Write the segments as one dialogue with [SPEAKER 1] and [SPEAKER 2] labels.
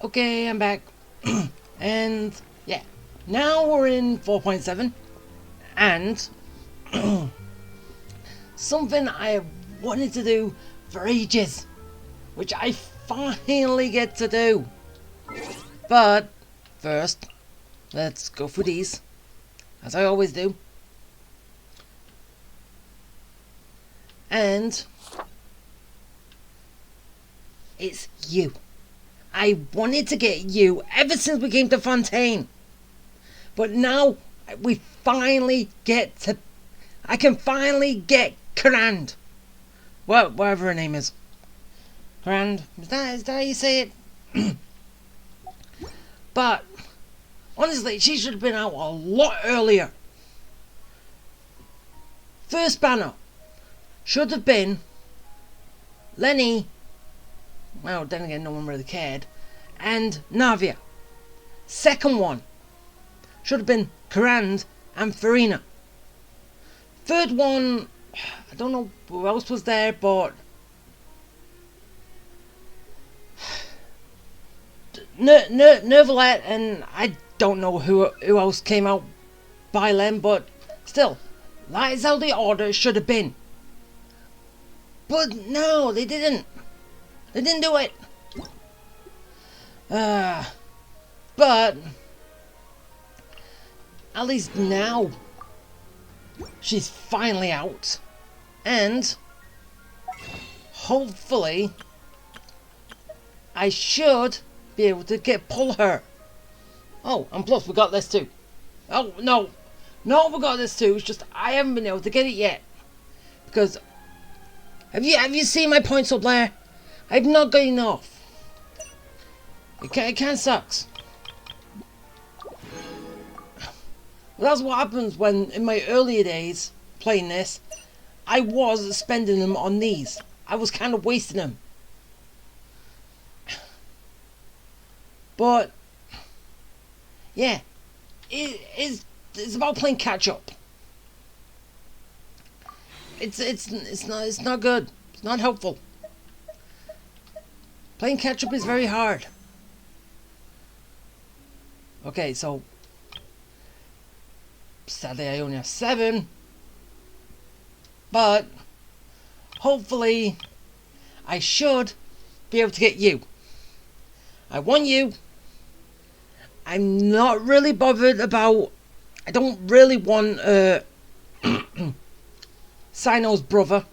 [SPEAKER 1] Okay, I'm back. And yeah, now we're in 4.7, and something I have wanted to do for ages, which I finally get to do. But first, let's go through these, as I always do. And it's you. I wanted to get you ever since we came to Fontaine. But now we finally get to... I can finally get Crand. Well, whatever her name is. Crand. Is that how you say it? But, honestly, she should have been out a lot earlier. First banner should have been Lenny. Well, then again, no one really cared. And Navia. Second one should have been Crand and Farina. Third one, I don't know who else was there, but Nervalette, and I don't know who else came out by then, but still, that is how the order should have been. But no, they didn't. They didn't do it. But at least now she's finally out, and hopefully I should be able to pull her. Oh, and plus we got this too. Oh no, we got this too. It's just I haven't been able to get it yet because have you seen my points up there? I've not got enough. It kind of sucks. Well, that's what happens when, in my earlier days playing this, I was spending them on these. I was kind of wasting them. But yeah, it's about playing catch up. It's not good. It's not helpful. Playing catch up is very hard. Okay, so sadly I only have 7, but hopefully I should be able to get you. I want you. I'm not really bothered about... I don't really want Sino's brother,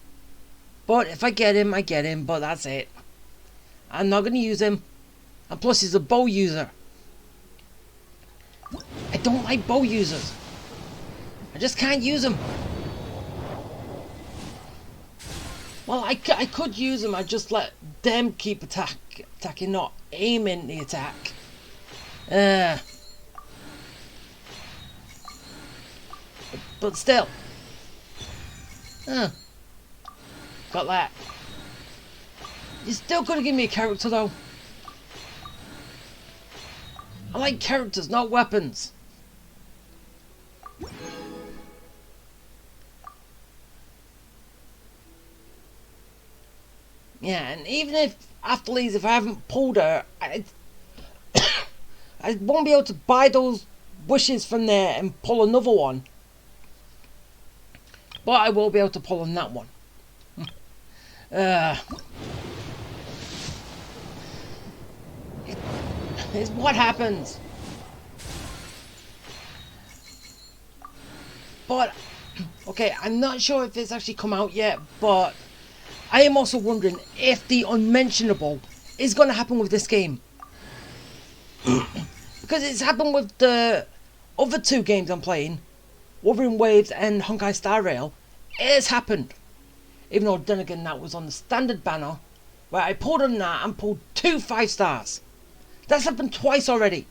[SPEAKER 1] but if I get him, I get him, but that's it. I'm not going to use him, and plus he's a bow user. I don't like bow users. I just can't use them. Well, I could use them. I just let them keep attacking, not aiming the attack. But still. Got that. You still could have given me a character though. I like characters, not weapons. Yeah, and even if after these, if I haven't pulled her, I won't be able to buy those wishes from there and pull another one. But I will be able to pull on that one. It's what happens. But okay, I'm not sure if it's actually come out yet, but I am also wondering if the unmentionable is going to happen with this game. Because it's happened with the other 2 games I'm playing, Wuthering Waves and Honkai Star Rail. It has happened. Even though then again that was on the standard banner, where I pulled on that and pulled 2 5 stars. That's happened twice already.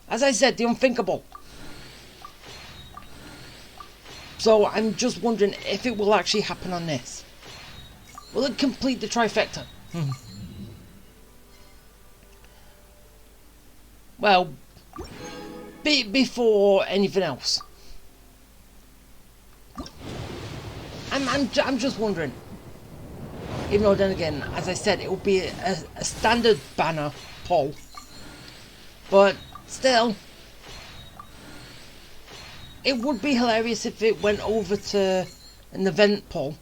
[SPEAKER 1] As I said, the unthinkable. So I'm just wondering if it will actually happen on this. Will it complete the trifecta? Well, before anything else. I'm just wondering. Even though then again, as I said, it will be a standard banner pull. But still, it would be hilarious if it went over to an event pull.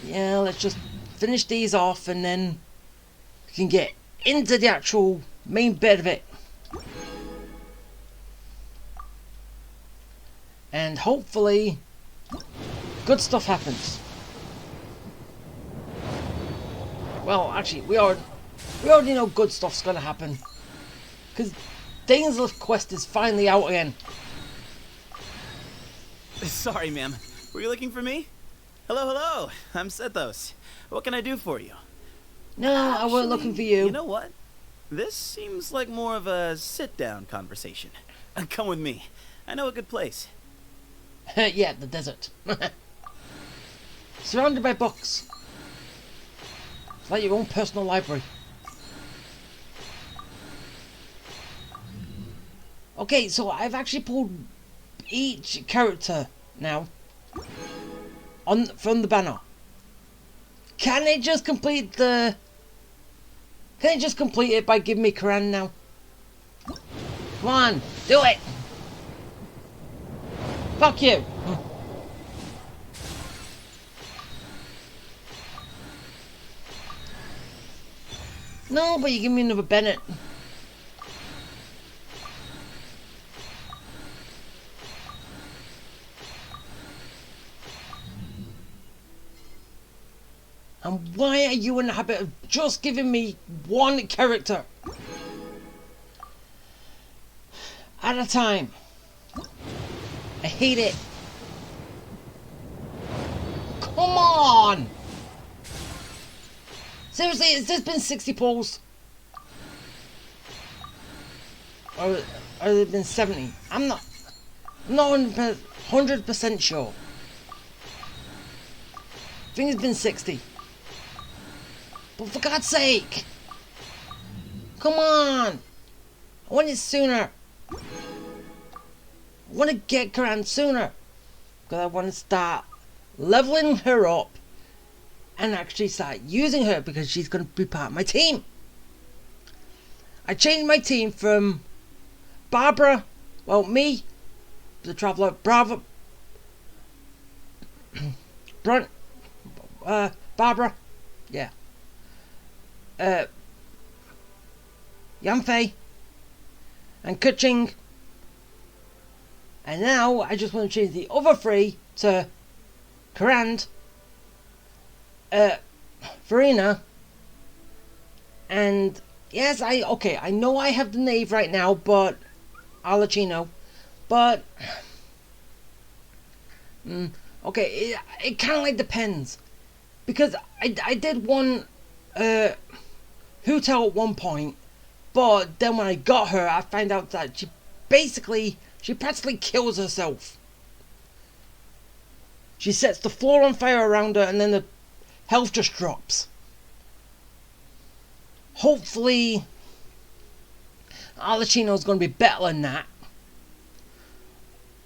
[SPEAKER 1] Yeah, let's just finish these off and then we can get into the actual main bit of it. And hopefully good stuff happens. Well, actually, we already know good stuff's gonna happen. Because Dainsleif quest is finally out again.
[SPEAKER 2] Sorry, ma'am. Were you looking for me? Hello, hello. I'm Sethos. What can I do for you?
[SPEAKER 1] No, I wasn't looking for you.
[SPEAKER 2] You know what? This seems like more of a sit-down conversation. Come with me. I know a good place.
[SPEAKER 1] Yeah, the desert. Surrounded by books. It's like your own personal library. Okay, so I've actually pulled each character now from the banner. Can it just complete the... Can it just complete it by giving me Karan now? Come on, do it! Fuck you! No, but you give me another Bennett. And why are you in the habit of just giving me one character at a time? I hate it. Come on! Seriously, has this been 60 pulls? Or has it been 70? I'm not 100% sure. I think it's been 60. But for God's sake! Come on! I want it sooner. I want to get Karan sooner. Because I want to start leveling her up and actually start using her because she's going to be part of my team. I changed my team from Barbara, well, me, the Traveller, Barbara, yeah, Yanfei, and Kuching, and now I just want to change the other three to Karand, Farina, and yes, I know I have the Knave right now, but I'll let you know, but okay, it kind of like depends, because I did one Hotel at one point, but then when I got her, I found out that she practically kills herself. She sets the floor on fire around her and then the health just drops. Hopefully Alachino's going to be better than that.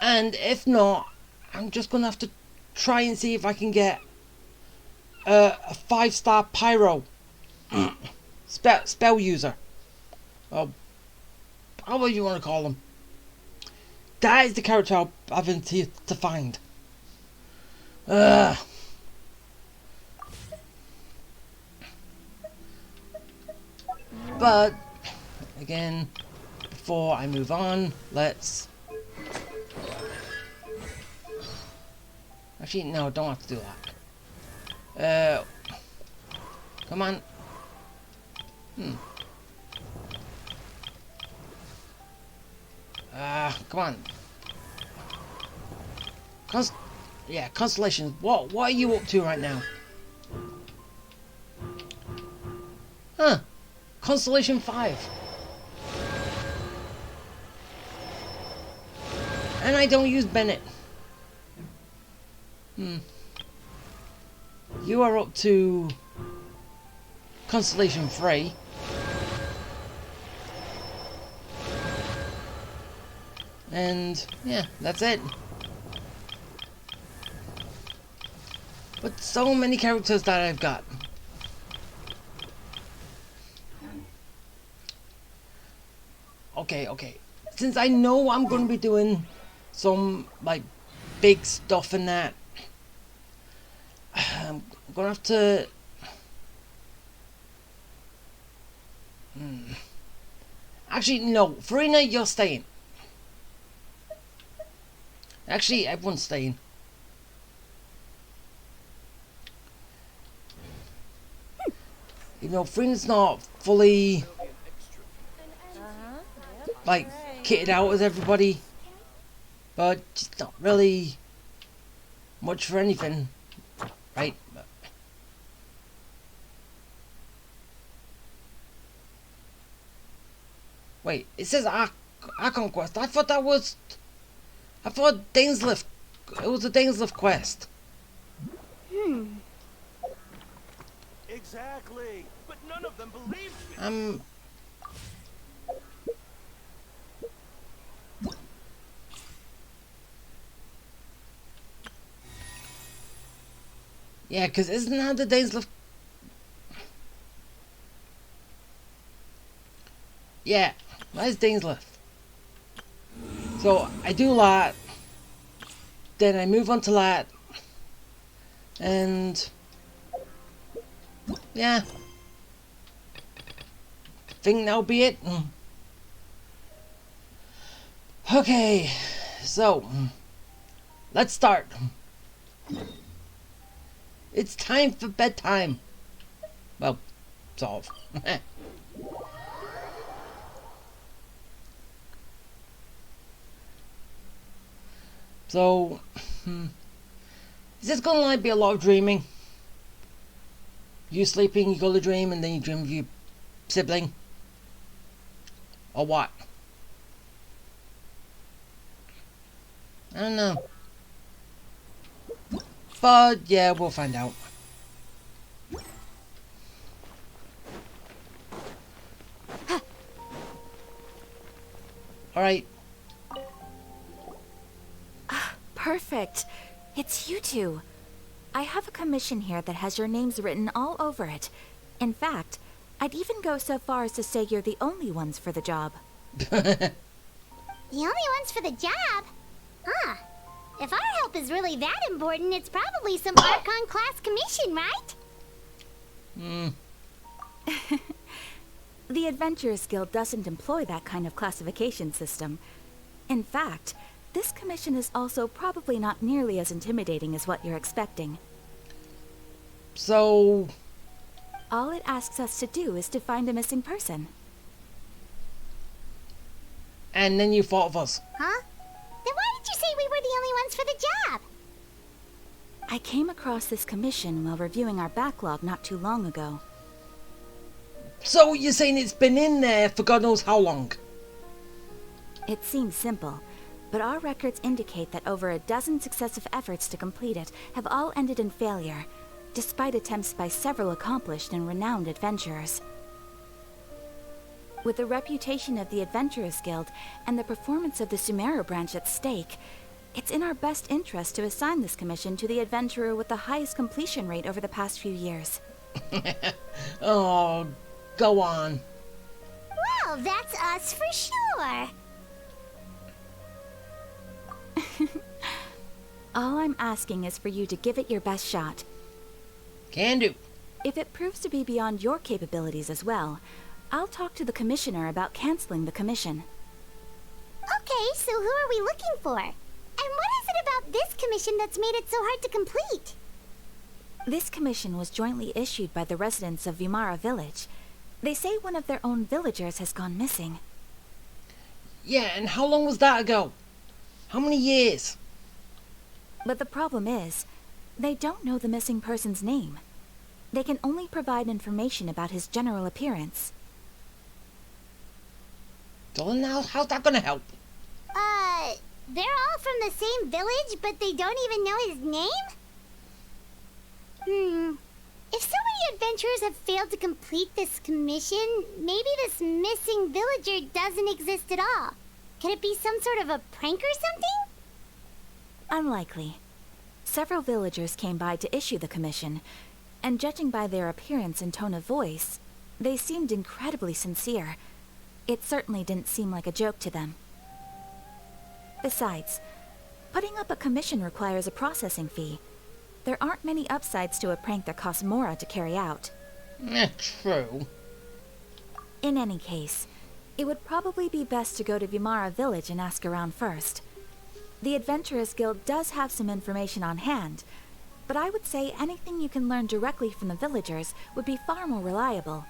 [SPEAKER 1] And if not, I'm just going to have to try and see if I can get a 5-star pyro spell user. Or however you want to call them. That is the character I'm having to find. But again, before I move on, let's actually no, don't have to do that. Come on. Come on. Constellations. What are you up to right now? Huh. Constellation 5. And I don't use Bennett. You are up to Constellation 3. And yeah, that's it. But so many characters that I've got. Okay. Since I know I'm going to be doing some, like, big stuff in that, I'm going to have to... Actually, no. Farina, you're staying. Actually, everyone's staying. You know, Farina's not fully... like, kitted out as everybody, but just not really much for anything, right? Wait, it says our conquest. I thought Dainsliff, it was a Dainsliff quest.
[SPEAKER 3] Exactly, but none of them believed me.
[SPEAKER 1] Yeah, because isn't that the Dainsliff? Yeah, that's Dainsliff. So I do that, then I move on to that, and yeah, I think that'll be it. Okay, so let's start. It's time for bedtime. Well, sort of. So, is this gonna like be a lot of dreaming? You sleeping, you go to dream, and then you dream of your sibling? Or what? I don't know. But yeah, we'll find out. Alright.
[SPEAKER 4] Perfect. It's you two. I have a commission here that has your names written all over it. In fact, I'd even go so far as to say you're the only ones for the job.
[SPEAKER 5] The only ones for the job? Huh. If our help is really that important, it's probably some Archon class commission, right?
[SPEAKER 4] The Adventurers Guild doesn't employ that kind of classification system. In fact, this commission is also probably not nearly as intimidating as what you're expecting.
[SPEAKER 1] So...
[SPEAKER 4] all it asks us to do is to find a missing person.
[SPEAKER 1] and then you thought of us.
[SPEAKER 5] Huh? Then why did you say we were the only ones for the job?
[SPEAKER 4] I came across this commission while reviewing our backlog not too long ago.
[SPEAKER 1] So you're saying it's been in there for God knows how long?
[SPEAKER 4] It seems simple, but our records indicate that over a dozen successive efforts to complete it have all ended in failure, despite attempts by several accomplished and renowned adventurers. With the reputation of the Adventurers Guild and the performance of the Sumeru branch at stake, it's in our best interest to assign this commission to the adventurer with the highest completion rate over the past few years.
[SPEAKER 1] Oh, go on.
[SPEAKER 5] Well, that's us for sure.
[SPEAKER 4] All I'm asking is for you to give it your best shot.
[SPEAKER 1] Can do.
[SPEAKER 4] If it proves to be beyond your capabilities as well, I'll talk to the commissioner about canceling the commission.
[SPEAKER 5] Okay, so who are we looking for? And what is it about this commission that's made it so hard to complete?
[SPEAKER 4] This commission was jointly issued by the residents of Vimara Village. They say one of their own villagers has gone missing.
[SPEAKER 1] Yeah, and how long was that ago? How many years?
[SPEAKER 4] But the problem is, they don't know the missing person's name. They can only provide information about his general appearance.
[SPEAKER 1] So now, how's that gonna help?
[SPEAKER 5] They're all from the same village, but they don't even know his name? If so many adventurers have failed to complete this commission, maybe this missing villager doesn't exist at all. Could it be some sort of a prank or something?
[SPEAKER 4] Unlikely. Several villagers came by to issue the commission, and judging by their appearance and tone of voice, they seemed incredibly sincere. It certainly didn't seem like a joke to them. Besides, putting up a commission requires a processing fee. There aren't many upsides to a prank that costs Mora to carry out.
[SPEAKER 1] True.
[SPEAKER 4] In any case, it would probably be best to go to Vimara village and ask around first. The Adventurers Guild does have some information on hand, but I would say anything you can learn directly from the villagers would be far more reliable.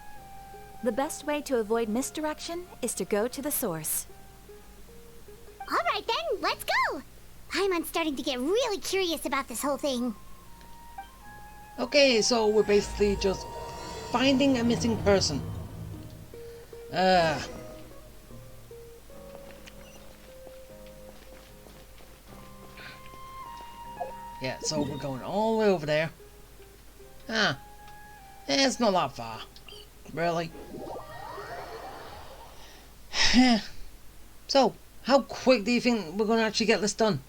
[SPEAKER 4] The best way to avoid misdirection is to go to the source.
[SPEAKER 5] Alright then, let's go! Paimon's starting to get really curious about this whole thing.
[SPEAKER 1] Okay, so we're basically just finding a missing person. Yeah, so we're going all the way over there. It's not that far. Really. So, how quick do you think we're going to actually get this done?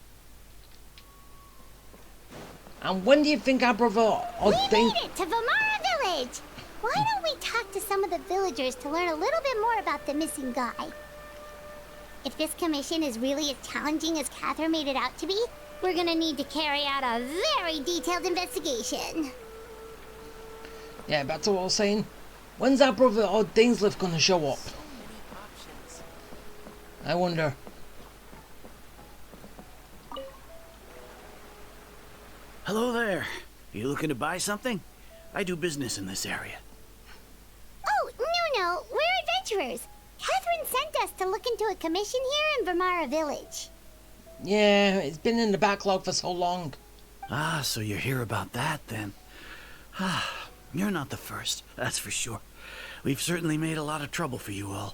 [SPEAKER 1] And when do you think our brother
[SPEAKER 5] We made it to Vimara village! Why don't we talk to some of the villagers to learn a little bit more about the missing guy? If this commission is really as challenging as Catherine made it out to be, we're gonna need to carry out a very detailed investigation.
[SPEAKER 1] Yeah, that's what I was saying. When's our brother or Dainsleif gonna show up? I wonder.
[SPEAKER 2] Hello there. You looking to buy something? I do business in this area.
[SPEAKER 5] Oh, no, we're adventurers. Catherine sent us to look into a commission here in Vimara village.
[SPEAKER 1] Yeah, it's been in the backlog for so long.
[SPEAKER 2] Ah, so you're here about that then. You're not the first, that's for sure. We've certainly made a lot of trouble for you all.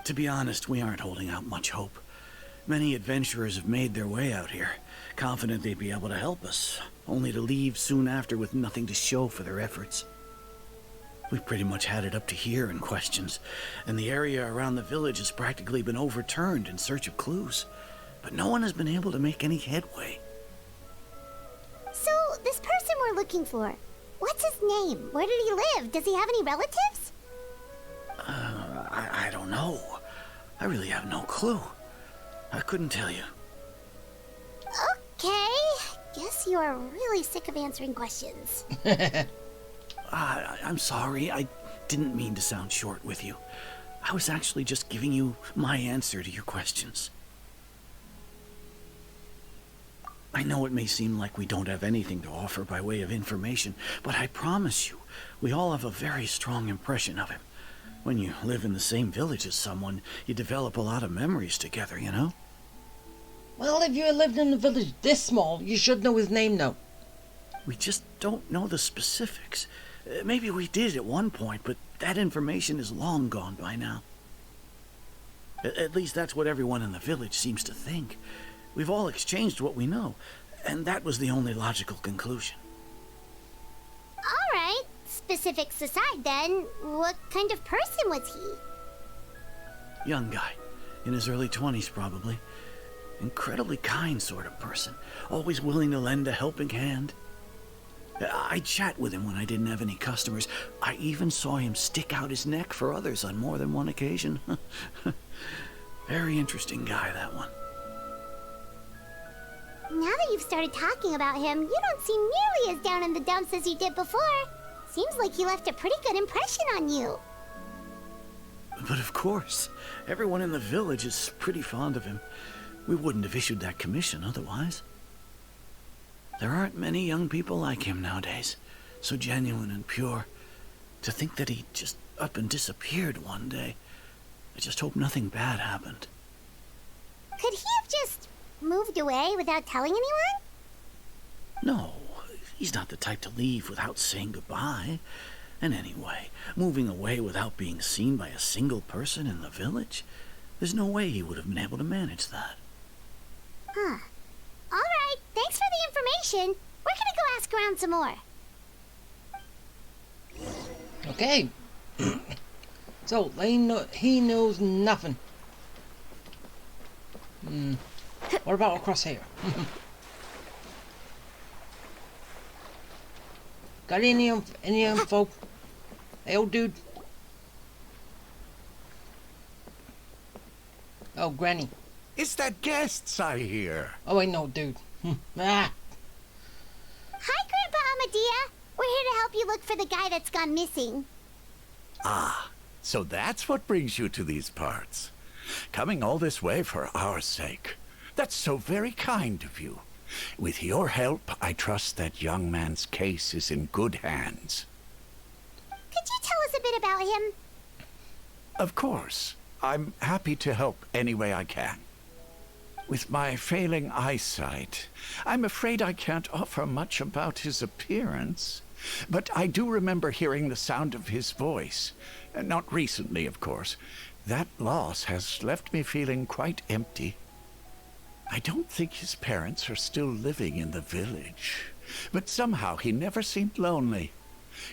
[SPEAKER 2] To be honest, we aren't holding out much hope. Many adventurers have made their way out here, confident they'd be able to help us, only to leave soon after with nothing to show for their efforts. We've pretty much had it up to here in questions, and the area around the village has practically been overturned in search of clues, but no one has been able to make any headway.
[SPEAKER 5] So, this person we're looking for, what's his name? Where did he live? Does he have any relatives?
[SPEAKER 2] I don't know. I really have no clue. I couldn't tell you.
[SPEAKER 5] Okay, guess you are really sick of answering questions.
[SPEAKER 2] I'm sorry, I didn't mean to sound short with you. I was actually just giving you my answer to your questions. I know it may seem like we don't have anything to offer by way of information, but I promise you, we all have a very strong impression of him. When you live in the same village as someone, you develop a lot of memories together, you know?
[SPEAKER 1] Well, if you had lived in a village this small, you should know his name now.
[SPEAKER 2] We just don't know the specifics. Maybe we did at one point, but that information is long gone by now. At least that's what everyone in the village seems to think. We've all exchanged what we know, and that was the only logical conclusion.
[SPEAKER 5] Alright, specifics aside then, what kind of person was he?
[SPEAKER 2] Young guy, in his early 20s probably. Incredibly kind sort of person, always willing to lend a helping hand. I'd chat with him when I didn't have any customers. I even saw him stick out his neck for others on more than one occasion. Very interesting guy, that one.
[SPEAKER 5] Now that you've started talking about him, you don't seem nearly as down in the dumps as you did before. Seems like he left a pretty good impression on you.
[SPEAKER 2] But of course, everyone in the village is pretty fond of him. We wouldn't have issued that commission otherwise. There aren't many young people like him nowadays, so genuine and pure. To think that he just up and disappeared one day. I just hope nothing bad happened.
[SPEAKER 5] Could he have just moved away without telling anyone?
[SPEAKER 2] No, he's not the type to leave without saying goodbye. And anyway, moving away without being seen by a single person in the village, there's no way he would have been able to manage that.
[SPEAKER 5] Huh. Alright, thanks for the information. We're gonna go ask around some more.
[SPEAKER 1] Okay. So, he knows nothing. What about across here? Got any info? Hey, old dude. Oh, Granny.
[SPEAKER 6] Is that guests I hear?
[SPEAKER 1] Oh, wait, no, dude. Ah.
[SPEAKER 5] Hi, Grandpa Amadea. We're here to help you look for the guy that's gone missing.
[SPEAKER 6] Ah, so that's what brings you to these parts. Coming all this way for our sake. That's so very kind of you. With your help, I trust that young man's case is in good hands.
[SPEAKER 5] Could you tell us a bit about him?
[SPEAKER 6] Of course. I'm happy to help any way I can. With my failing eyesight, I'm afraid I can't offer much about his appearance. But I do remember hearing the sound of his voice. Not recently, of course. That loss has left me feeling quite empty. I don't think his parents are still living in the village. But somehow he never seemed lonely.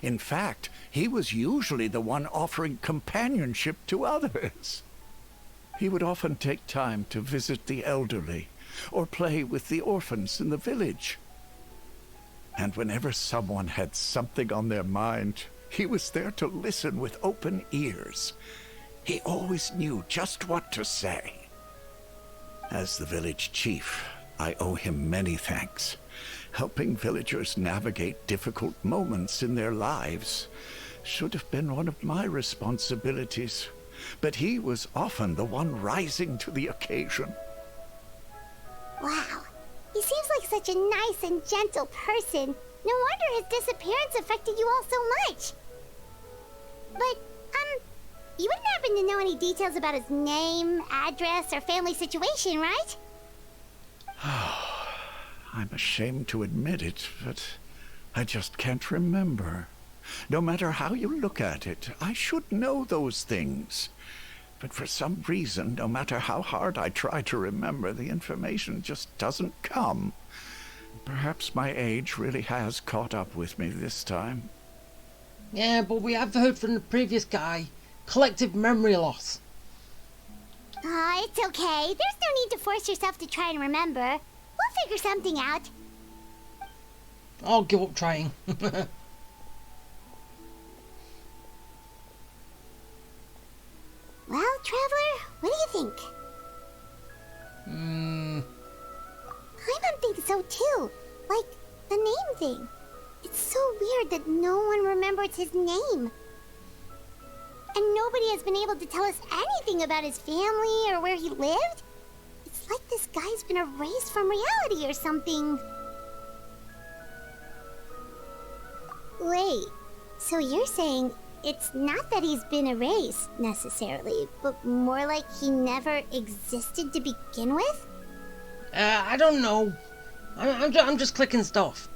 [SPEAKER 6] In fact, he was usually the one offering companionship to others. He would often take time to visit the elderly or play with the orphans in the village. And whenever someone had something on their mind, he was there to listen with open ears. He always knew just what to say. As the village chief, I owe him many thanks. Helping villagers navigate difficult moments in their lives should have been one of my responsibilities, but he was often the one rising to the occasion.
[SPEAKER 5] Wow. He seems like such a nice and gentle person. No wonder his disappearance affected you all so much. But, you wouldn't happen to know any details about his name, address, or family situation, right?
[SPEAKER 6] I'm ashamed to admit it, but I just can't remember. No matter how you look at it, I should know those things. But for some reason, no matter how hard I try to remember, the information just doesn't come. Perhaps my age really has caught up with me this time.
[SPEAKER 1] Yeah, but we have heard from the previous guy. Collective memory loss.
[SPEAKER 5] It's okay. There's no need to force yourself to try and remember. We'll figure something out.
[SPEAKER 1] I'll give up trying.
[SPEAKER 5] Well, Traveler, what do you think? I don't think so too. Like, the name thing. It's so weird that no one remembers his name. And nobody has been able to tell us anything about his family or where he lived. It's like this guy's been erased from reality or something. Wait, so you're saying it's not that he's been erased, necessarily, but more like he never existed to begin with?
[SPEAKER 1] I don't know. I'm just clicking stuff.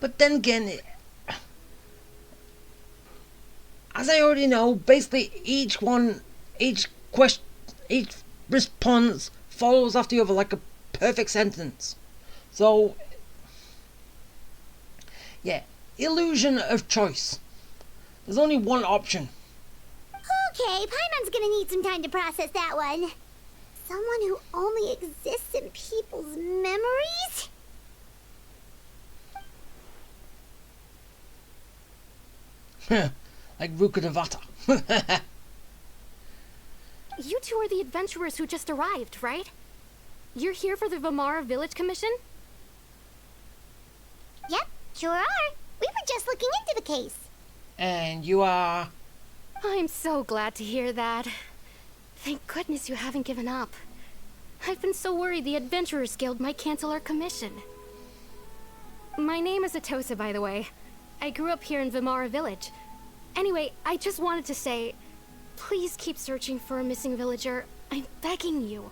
[SPEAKER 1] But then again, as I already know, basically each response follows after the other like a perfect sentence. So, yeah, illusion of choice. There's only one option.
[SPEAKER 5] Okay, Paimon's gonna need some time to process that one. Someone who only exists in people's memories?
[SPEAKER 1] Like Ruka Devata.
[SPEAKER 7] You two are the adventurers who just arrived, right? You're here for the Vamara Village Commission?
[SPEAKER 5] Yep, sure are. We were just looking into the case.
[SPEAKER 1] And you are...
[SPEAKER 7] I'm so glad to hear that. Thank goodness you haven't given up. I've been so worried the Adventurers Guild might cancel our commission. My name is Atosa, by the way. I grew up here in Vamara Village. Anyway, I just wanted to say, please keep searching for a missing villager. I'm begging you.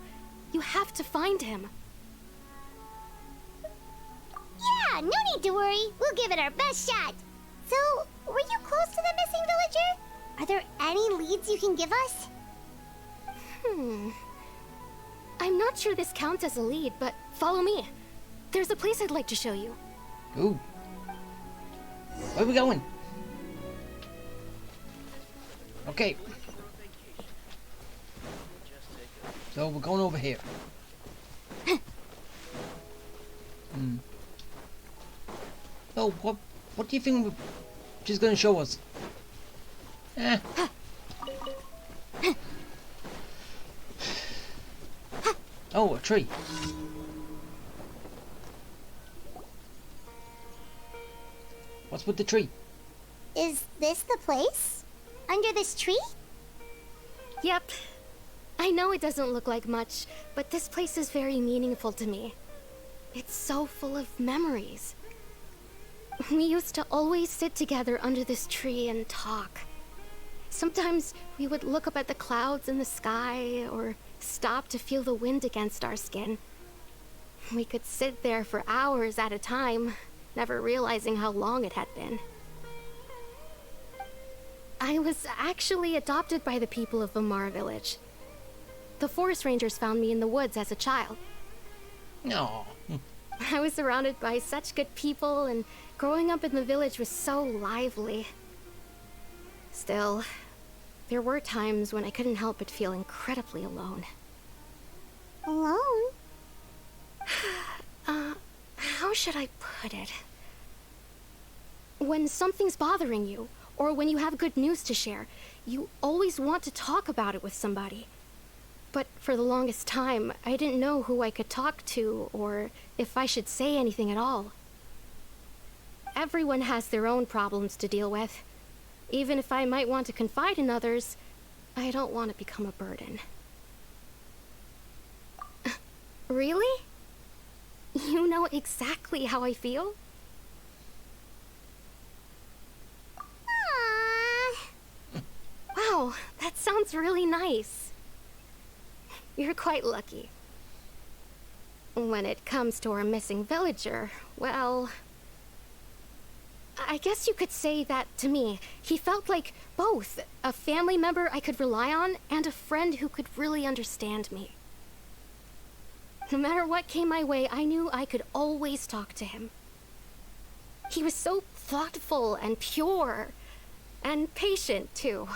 [SPEAKER 7] You have to find him.
[SPEAKER 5] Yeah, no need to worry. We'll give it our best shot. So, were you close to the missing villager? Are there any leads you can give us?
[SPEAKER 7] I'm not sure this counts as a lead, but follow me. There's a place I'd like to show you.
[SPEAKER 1] Ooh. Where are we going? Okay. So we're going over here. Oh, what do you think she's gonna show us? Eh. Oh, a tree. What's with the tree?
[SPEAKER 5] Is this the place? Under this tree?
[SPEAKER 7] Yep. I know it doesn't look like much, but this place is very meaningful to me. It's so full of memories. We used to always sit together under this tree and talk. Sometimes we would look up at the clouds in the sky, or stop to feel the wind against our skin. We could sit there for hours at a time, never realizing how long it had been. I was actually adopted by the people of Vamara village. The forest rangers found me in the woods as a child.
[SPEAKER 1] No.
[SPEAKER 7] I was surrounded by such good people, and growing up in the village was so lively. Still, there were times when I couldn't help but feel incredibly alone.
[SPEAKER 5] Alone?
[SPEAKER 7] How should I put it? When something's bothering you, or when you have good news to share, you always want to talk about it with somebody. But for the longest time, I didn't know who I could talk to, or if I should say anything at all. Everyone has their own problems to deal with. Even if I might want to confide in others, I don't want to become a burden. Really? You know exactly how I feel?
[SPEAKER 5] Aww.
[SPEAKER 7] Wow, that sounds really nice. You're quite lucky. When it comes to our missing villager, well, I guess you could say that to me. He felt like both a family member I could rely on and a friend who could really understand me. No matter what came my way, I knew I could always talk to him. He was so thoughtful and pure, and patient too.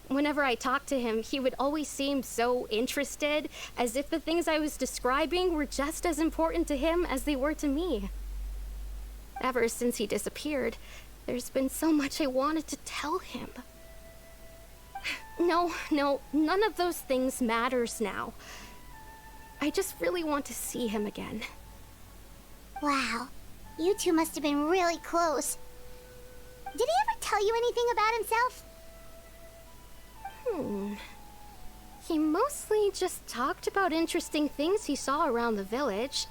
[SPEAKER 7] Whenever I talked to him, he would always seem so interested, as if the things I was describing were just as important to him as they were to me. Ever since he disappeared, there's been so much I wanted to tell him. No, none of those things matters now. I just really want to see him again.
[SPEAKER 5] Wow. You two must have been really close. Did he ever tell you anything about himself?
[SPEAKER 7] He mostly just talked about interesting things he saw around the village.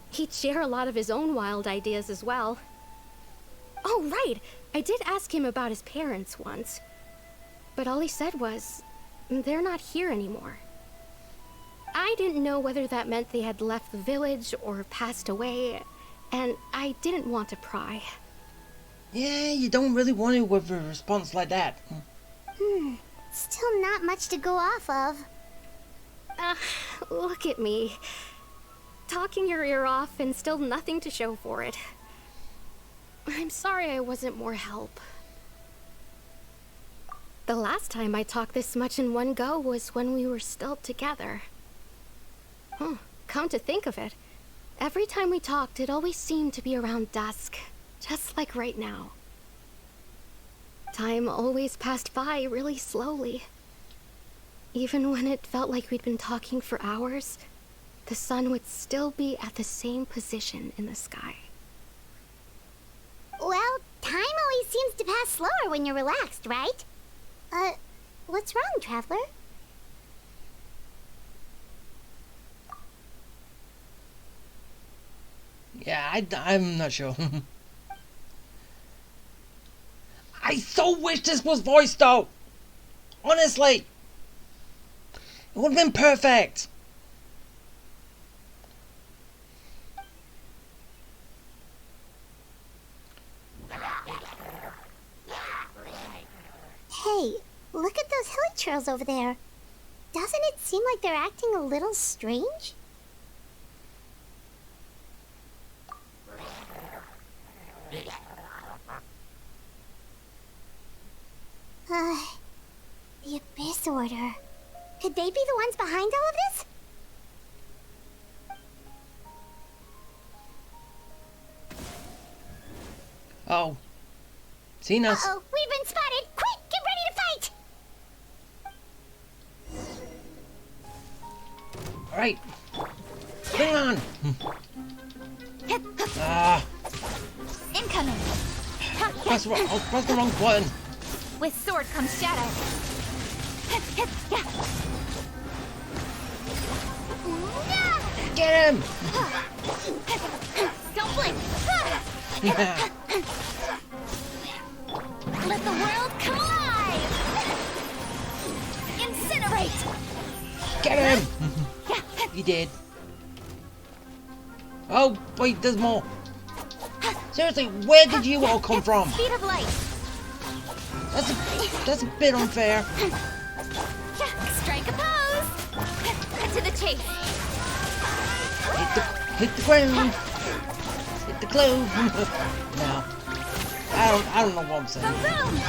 [SPEAKER 7] He'd share a lot of his own wild ideas as well. Oh, right! I did ask him about his parents once. But all he said was, they're not here anymore. I didn't know whether that meant they had left the village or passed away, and I didn't want to pry.
[SPEAKER 1] Yeah, you don't really want to with a response like that.
[SPEAKER 5] Still not much to go off of.
[SPEAKER 7] Look at me. Talking your ear off and still nothing to show for it. I'm sorry I wasn't more help. The last time I talked this much in one go was when we were still together. Come to think of it, every time we talked, it always seemed to be around dusk, just like right now. Time always passed by really slowly. Even when it felt like we'd been talking for hours, the sun would still be at the same position in the sky.
[SPEAKER 5] Well, time always seems to pass slower when you're relaxed, right? What's wrong, Traveler?
[SPEAKER 1] Yeah, I'm not sure. I so wish this was voiced though. Honestly. It would have been perfect.
[SPEAKER 5] Hey, look at those hilly trails over there. Doesn't it seem like they're acting a little strange? The Abyss Order. Could they be the ones behind all of this?
[SPEAKER 1] Oh. Seen us.
[SPEAKER 5] Uh-oh, we've been spotted! Quick, get ready to fight!
[SPEAKER 1] Alright. Bring on! Ah,
[SPEAKER 4] Incoming.
[SPEAKER 1] press the wrong button.
[SPEAKER 4] With sword comes shadow.
[SPEAKER 1] Get him!
[SPEAKER 4] Don't blink. Let the world come alive. Incinerate.
[SPEAKER 1] Get him! He did. Oh, wait, there's more. Seriously, where did you all come from?
[SPEAKER 4] Speed of light.
[SPEAKER 1] That's a bit unfair.
[SPEAKER 4] Strike a pose. To the chase.
[SPEAKER 1] Hit the ground. Hit the globe. No. I don't know what I'm saying.
[SPEAKER 4] Boom!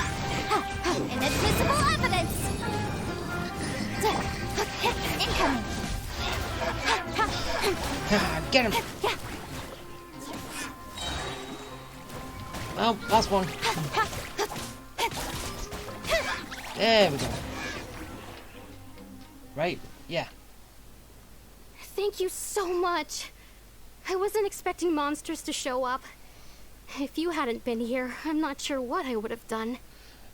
[SPEAKER 4] Inadmissible evidence. Incoming.
[SPEAKER 1] Get him. Oh, last one. There we go. Right, yeah.
[SPEAKER 7] Thank you so much. I wasn't expecting monsters to show up. If you hadn't been here, I'm not sure what I would have done.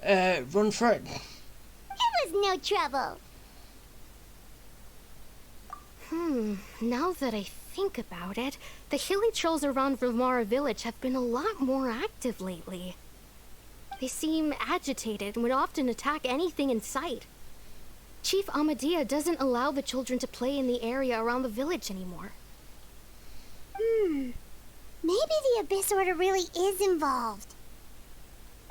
[SPEAKER 1] Run for it.
[SPEAKER 5] It was no trouble.
[SPEAKER 7] Now that I think about it, the hilly trolls around Vilmara village have been a lot more active lately. They seem agitated and would often attack anything in sight. Chief Amadea doesn't allow the children to play in the area around the village anymore.
[SPEAKER 5] Maybe the Abyss Order really is involved.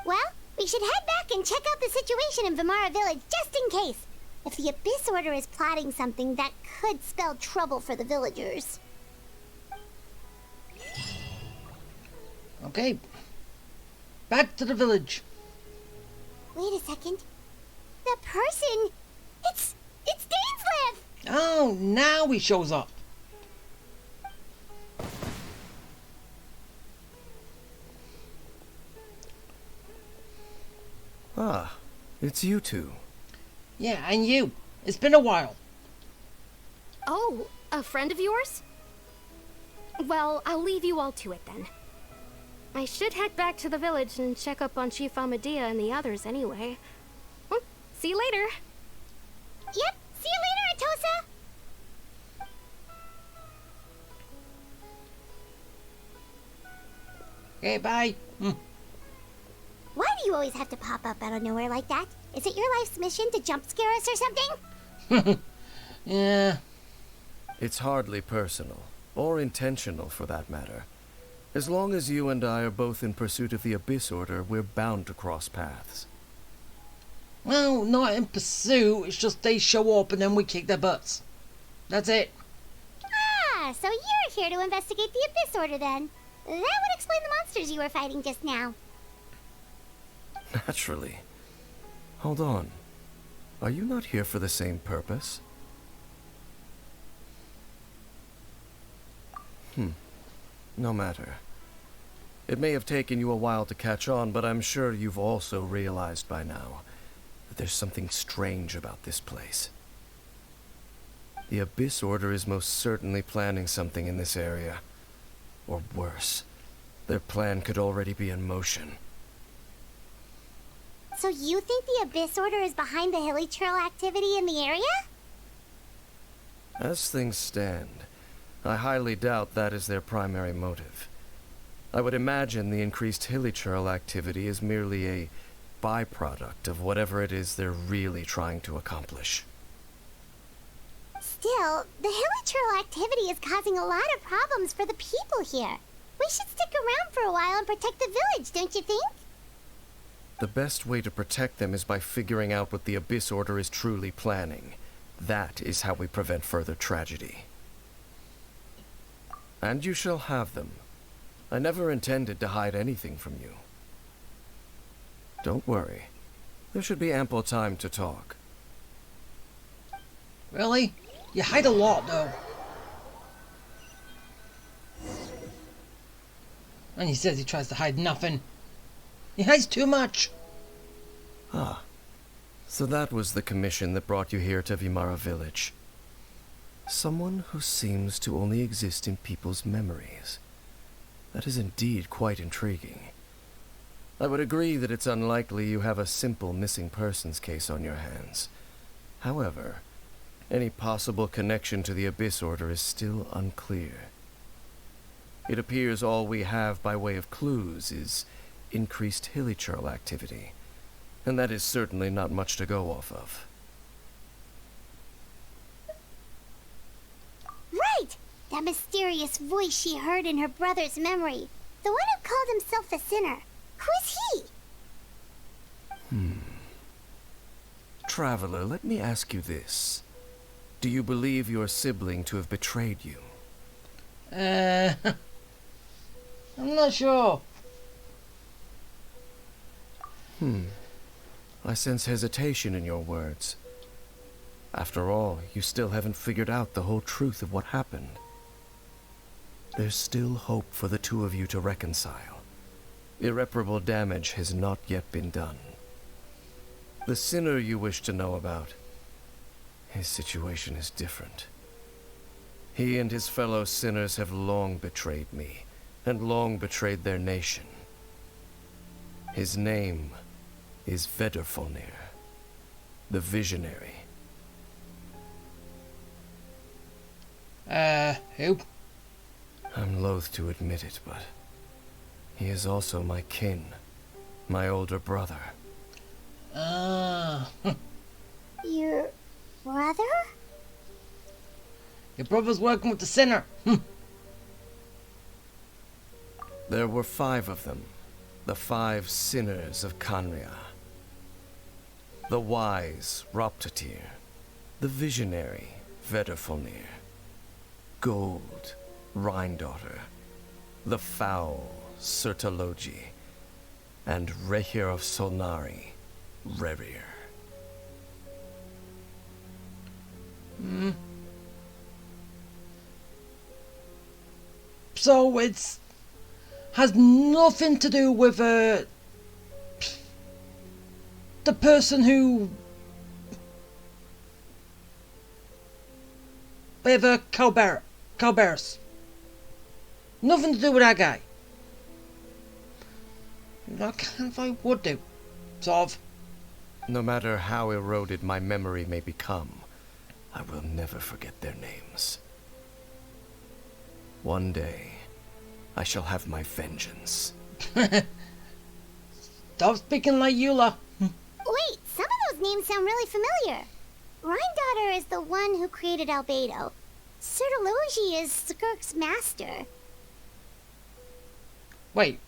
[SPEAKER 5] Well, we should head back and check out the situation in Vilmara village just in case. If the Abyss Order is plotting something that could spell trouble for the villagers.
[SPEAKER 1] Okay. Back to the village.
[SPEAKER 5] Wait a second. The person... It's Dainslev!
[SPEAKER 1] Oh, now he shows up.
[SPEAKER 8] Ah, it's you two.
[SPEAKER 1] Yeah, and you. It's been a while.
[SPEAKER 7] Oh, a friend of yours? Well, I'll leave you all to it then. I should head back to the village and check up on Chief Amadea and the others anyway. Well, see you later.
[SPEAKER 5] Yep, see you later, Atosa!
[SPEAKER 1] Okay, bye.
[SPEAKER 5] Why do you always have to pop up out of nowhere like that? Is it your life's mission to jump scare us or something?
[SPEAKER 1] Yeah.
[SPEAKER 8] It's hardly personal, or intentional for that matter. As long as you and I are both in pursuit of the Abyss Order, we're bound to cross paths.
[SPEAKER 1] Well, not in pursuit. It's just they show up and then we kick their butts. That's it.
[SPEAKER 5] Ah, so you're here to investigate the Abyss Order then. That would explain the monsters you were fighting just now.
[SPEAKER 8] Naturally. Hold on. Are you not here for the same purpose? No matter. It may have taken you a while to catch on, but I'm sure you've also realized by now that there's something strange about this place. The Abyss Order is most certainly planning something in this area. Or worse, their plan could already be in motion.
[SPEAKER 5] So you think the Abyss Order is behind the hilly trail activity in the area?
[SPEAKER 8] As things stand, I highly doubt that is their primary motive. I would imagine the increased hilichurl activity is merely a byproduct of whatever it is they're really trying to accomplish.
[SPEAKER 5] Still, the hilichurl activity is causing a lot of problems for the people here. We should stick around for a while and protect the village, don't you think?
[SPEAKER 8] The best way to protect them is by figuring out what the Abyss Order is truly planning. That is how we prevent further tragedy. And you shall have them. I never intended to hide anything from you. Don't worry. There should be ample time to talk.
[SPEAKER 1] Really? You hide a lot, though. And he says he tries to hide nothing. Yeah, it's too much.
[SPEAKER 8] Ah, so that was the commission that brought you here to Vimara Village. Someone who seems to only exist in people's memories. That is indeed quite intriguing. I would agree that it's unlikely you have a simple missing persons case on your hands. However, any possible connection to the Abyss Order is still unclear. It appears all we have by way of clues is increased hilichurl activity, and that is certainly not much to go off of.
[SPEAKER 5] Right! That mysterious voice she heard in her brother's memory. The one who called himself a sinner. Who is he?
[SPEAKER 8] Traveler, let me ask you this. Do you believe your sibling to have betrayed you?
[SPEAKER 1] I'm not sure.
[SPEAKER 8] I sense hesitation in your words. After all, you still haven't figured out the whole truth of what happened. There's still hope for the two of you to reconcile. Irreparable damage has not yet been done. The sinner you wish to know about, his situation is different. He and his fellow sinners have long betrayed me, and long betrayed their nation. His name is Vedrfolnir, the Visionary.
[SPEAKER 1] Who?
[SPEAKER 8] I'm loath to admit it, but he is also my kin, my older brother.
[SPEAKER 5] Your brother?
[SPEAKER 1] Your brother's working with the sinner.
[SPEAKER 8] There were 5 of them, the 5 sinners of Khaenri'ah. The wise, Roptatyr. The visionary, Vedrfolnir. Gold, Rhine-daughter. The foul, Sertologi. And Rehir of Solnari, Rerir.
[SPEAKER 1] So it's has nothing to do with the person who with a cowbears. Nothing to do with that guy. I kind of I would do, sort of.
[SPEAKER 8] No matter how eroded my memory may become, I will never forget their names. One day, I shall have my vengeance.
[SPEAKER 1] Stop speaking like Eula.
[SPEAKER 5] Wait, some of those names sound really familiar. Rhine-daughter is the one who created Albedo. Sertologi is Skirk's master.
[SPEAKER 1] Wait.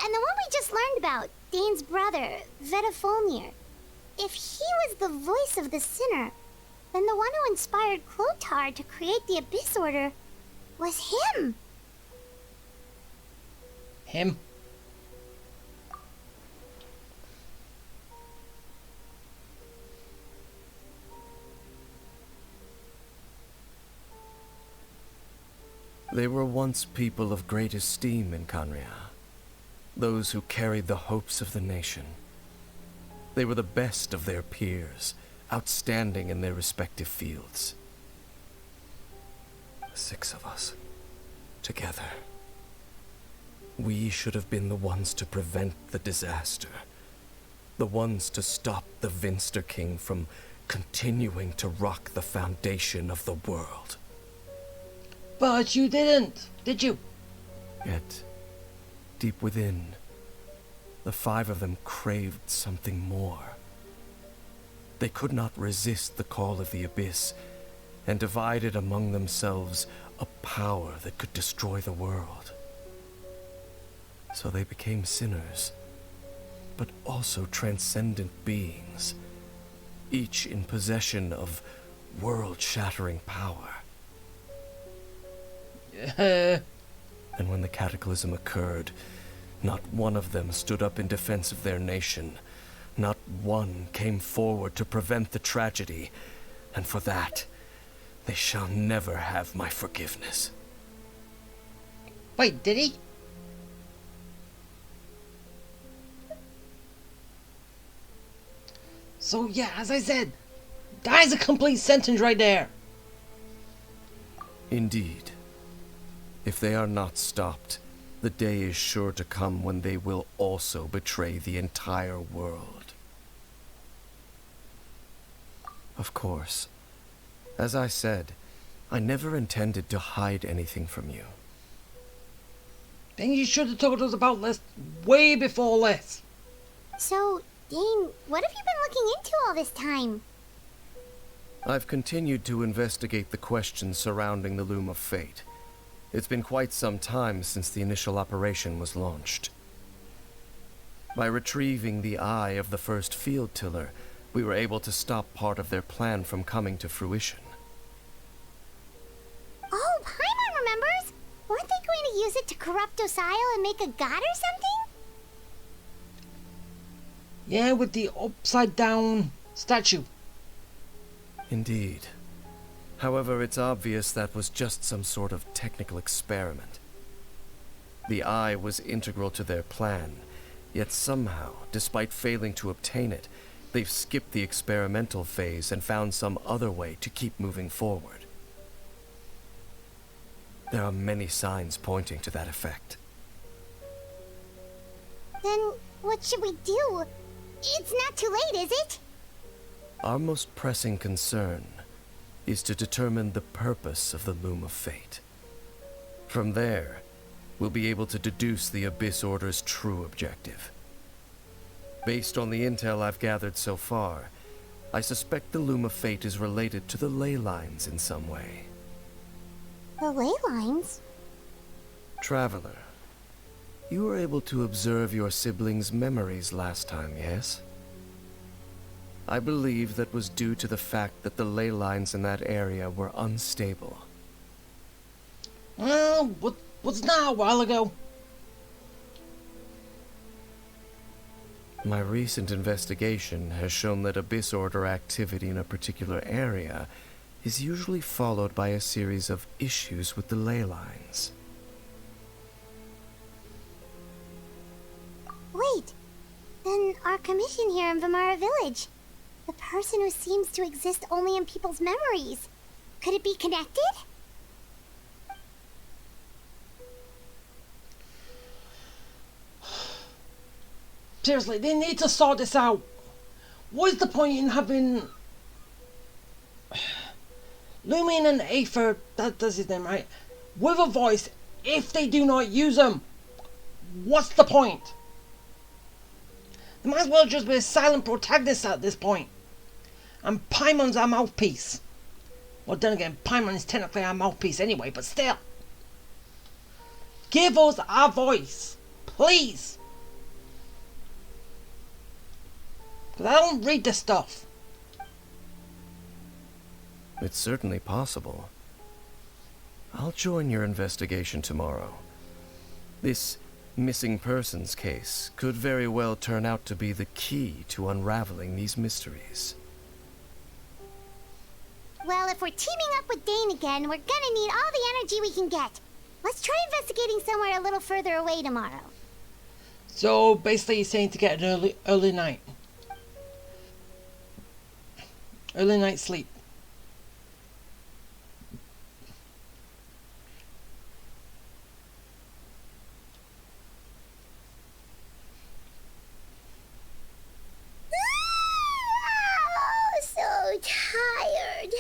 [SPEAKER 5] And the one we just learned about, Dane's brother, Vedrfolnir. If he was the voice of the sinner, then the one who inspired Clothar to create the Abyss Order was him.
[SPEAKER 1] Him?
[SPEAKER 8] They were once people of great esteem in Khaenri'ah. Those who carried the hopes of the nation. They were the best of their peers, outstanding in their respective fields. 6 of us, together. We should have been the ones to prevent the disaster. The ones to stop the Vinster King from continuing to rock the foundation of the world.
[SPEAKER 1] But you didn't, did you?
[SPEAKER 8] Yet, deep within, the 5 of them craved something more. They could not resist the call of the Abyss, and divided among themselves a power that could destroy the world. So they became sinners, but also transcendent beings, each in possession of world-shattering power. And when the cataclysm occurred, not one of them stood up in defense of their nation. Not one came forward to prevent the tragedy. And for that, They shall never have my forgiveness.
[SPEAKER 1] Wait, did he? So yeah, as I said, that is a complete sentence right there.
[SPEAKER 8] Indeed. If they are not stopped, the day is sure to come when they will also betray the entire world. Of course, as I said, I never intended to hide anything from you.
[SPEAKER 1] Then you should have told us about this way before this.
[SPEAKER 5] So, Dane, what have you been looking into all this time?
[SPEAKER 8] I've continued to investigate the questions surrounding the Loom of Fate. It's been quite some time since the initial operation was launched. By retrieving the eye of the first field tiller, we were able to stop part of their plan from coming to fruition.
[SPEAKER 5] Oh, Paimon remembers! Weren't they going to use it to corrupt Osial and make a god or something?
[SPEAKER 1] Yeah, with the upside down statue.
[SPEAKER 8] Indeed. However, it's obvious that was just some sort of technical experiment. The eye was integral to their plan, yet somehow, despite failing to obtain it, they've skipped the experimental phase and found some other way to keep moving forward. There are many signs pointing to that effect.
[SPEAKER 5] Then, what should we do? It's not too late, is it?
[SPEAKER 8] Our most pressing concern is to determine the purpose of the Loom of Fate. From there, we'll be able to deduce the Abyss Order's true objective. Based on the intel I've gathered so far, I suspect the Loom of Fate is related to the ley lines in some way.
[SPEAKER 5] The ley lines?
[SPEAKER 8] Traveler, you were able to observe your siblings' memories last time, yes? I believe that was due to the fact that the ley lines in that area were unstable.
[SPEAKER 1] Well, was that a while ago?
[SPEAKER 8] My recent investigation has shown that Abyss Order activity in a particular area is usually followed by a series of issues with the ley lines.
[SPEAKER 5] Wait, then our commission here in Vamara Village. The person who seems to exist only in people's memories. Could it be connected?
[SPEAKER 1] Seriously, they need to sort this out. What is the point in having Lumion and Aether, that's his name, right? With a voice if they do not use them? What's the point? They might as well just be a silent protagonist at this point. And Paimon's our mouthpiece. Well, then again, Paimon is technically our mouthpiece anyway, but still. Give us our voice, please. Because I don't read this stuff.
[SPEAKER 8] It's certainly possible. I'll join your investigation tomorrow. This missing persons case could very well turn out to be the key to unraveling these mysteries.
[SPEAKER 5] Well, if we're teaming up with Dane again, we're gonna need all the energy we can get. Let's try investigating somewhere a little further away tomorrow.
[SPEAKER 1] So basically he's saying to get an early night. Early night sleep.
[SPEAKER 5] So tired.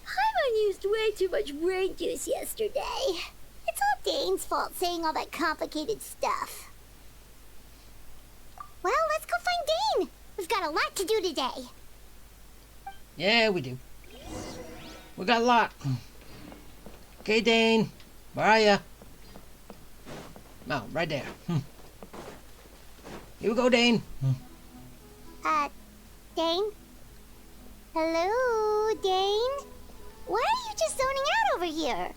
[SPEAKER 5] Paimon used way too much brain juice yesterday. It's all Dane's fault saying all that complicated stuff. Well, let's go find Dane. We've got a lot to do today.
[SPEAKER 1] Yeah, we do. We got a lot. Okay, Dane. Where are ya? Oh, right there. Here we go, Dane.
[SPEAKER 5] Dane? Hello, Dane? Why are you just zoning out over here?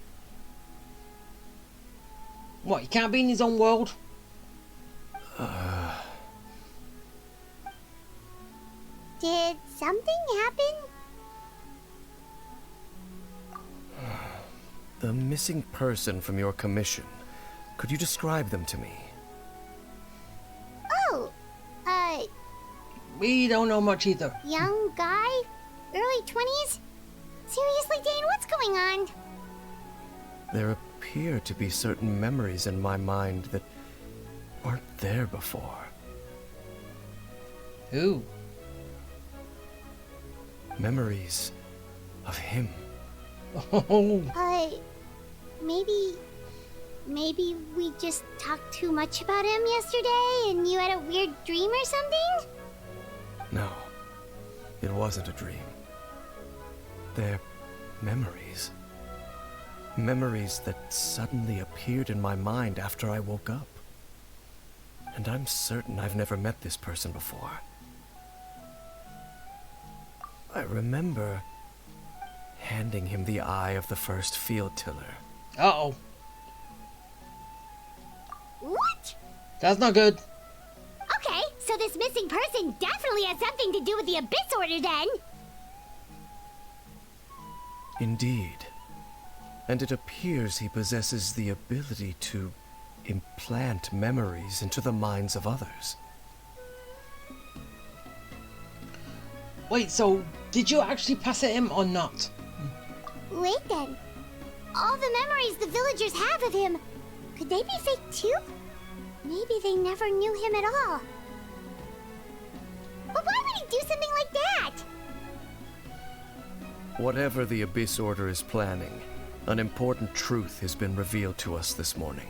[SPEAKER 1] What, he can't be in his own world?
[SPEAKER 5] Did something happen?
[SPEAKER 8] The missing person from your commission. Could you describe them to me?
[SPEAKER 5] Oh,
[SPEAKER 1] We don't know much either.
[SPEAKER 5] young guy? Early 20s? Seriously, Dane, what's going on?
[SPEAKER 8] There appear to be certain memories in my mind that weren't there before.
[SPEAKER 1] Who?
[SPEAKER 8] Memories of him.
[SPEAKER 1] Oh.
[SPEAKER 5] Maybe we just talked too much about him yesterday and you had a weird dream or something?
[SPEAKER 8] No, it wasn't a dream. They're memories. Memories that suddenly appeared in my mind after I woke up. And I'm certain I've never met this person before. I remember handing him the eye of the first field tiller.
[SPEAKER 1] Uh-oh.
[SPEAKER 5] What?
[SPEAKER 1] That's not good.
[SPEAKER 5] Okay, so this missing person definitely has something to do with the Abyss Order then.
[SPEAKER 8] Indeed. And it appears he possesses the ability to implant memories into the minds of others.
[SPEAKER 1] Wait, so did you actually pass it him or not?
[SPEAKER 5] Wait then. All the memories the villagers have of him, could they be fake too? Maybe they never knew him at all. But why would he do something like that?
[SPEAKER 8] Whatever the Abyss Order is planning, an important truth has been revealed to us this morning.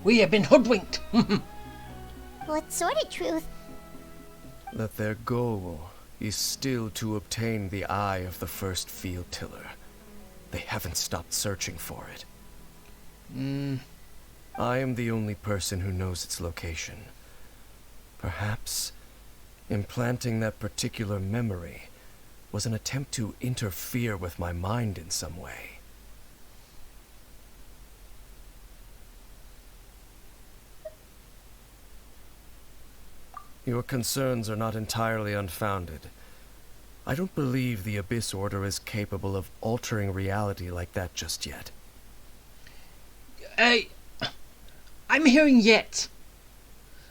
[SPEAKER 1] We have been hoodwinked.
[SPEAKER 5] What sort of truth?
[SPEAKER 8] That their goal is still to obtain the eye of the first field tiller. They haven't stopped searching for it. I am the only person who knows its location. Perhaps implanting that particular memory was an attempt to interfere with my mind in some way. Your concerns are not entirely unfounded. I don't believe the Abyss Order is capable of altering reality like that just yet.
[SPEAKER 1] I'm hearing yet.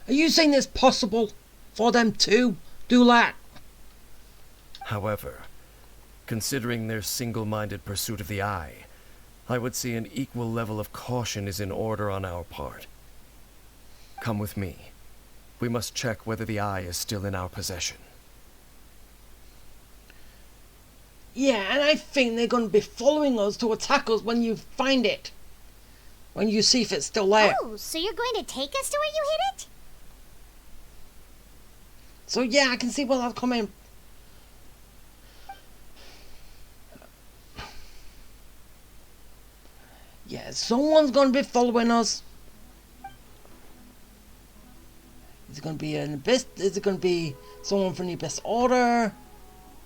[SPEAKER 1] Are you saying it's possible for them to do that?
[SPEAKER 8] However, considering their single-minded pursuit of the eye, I would say an equal level of caution is in order on our part. Come with me. We must check whether the eye is still in our possession.
[SPEAKER 1] Yeah, and I think they're going to be following us to attack us when you find it. When you see if it's still there.
[SPEAKER 5] Oh, so you're going to take us to where you hid it?
[SPEAKER 1] So yeah, I can see where that's coming. Yeah, someone's going to be following us. Is it going to be an Abyss? Is it going to be someone from the Abyss Order?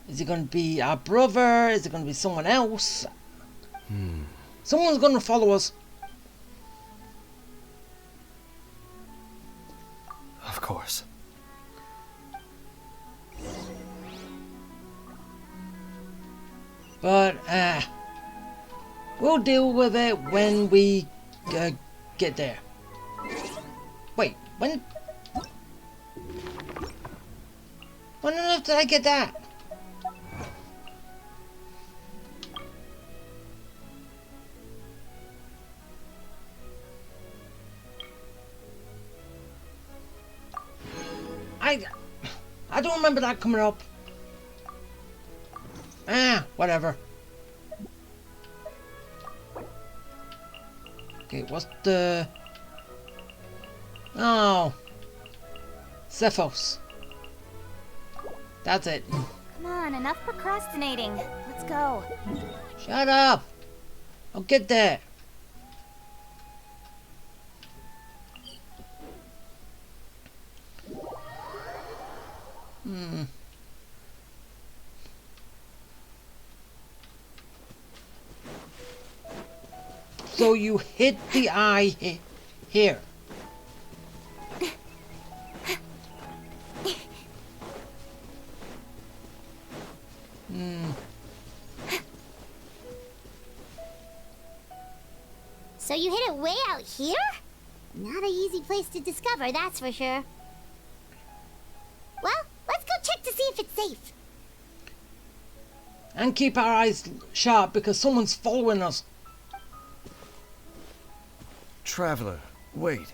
[SPEAKER 1] Is it going to be our brother? Is it going to be someone else? Someone's going to follow us.
[SPEAKER 8] Of course.
[SPEAKER 1] But, we'll deal with it when we get there. Wait, when on earth did I get that? I don't remember that coming up. Whatever. Okay, what's the... Oh. Cephos. That's it.
[SPEAKER 4] Come on, enough procrastinating. Let's go.
[SPEAKER 1] Shut up. I'll get there. So you hit the eye here.
[SPEAKER 5] So you hid it way out here? Not an easy place to discover, that's for sure. Well, let's go check to see if it's safe.
[SPEAKER 1] And keep our eyes sharp because someone's following us.
[SPEAKER 8] Traveler, wait.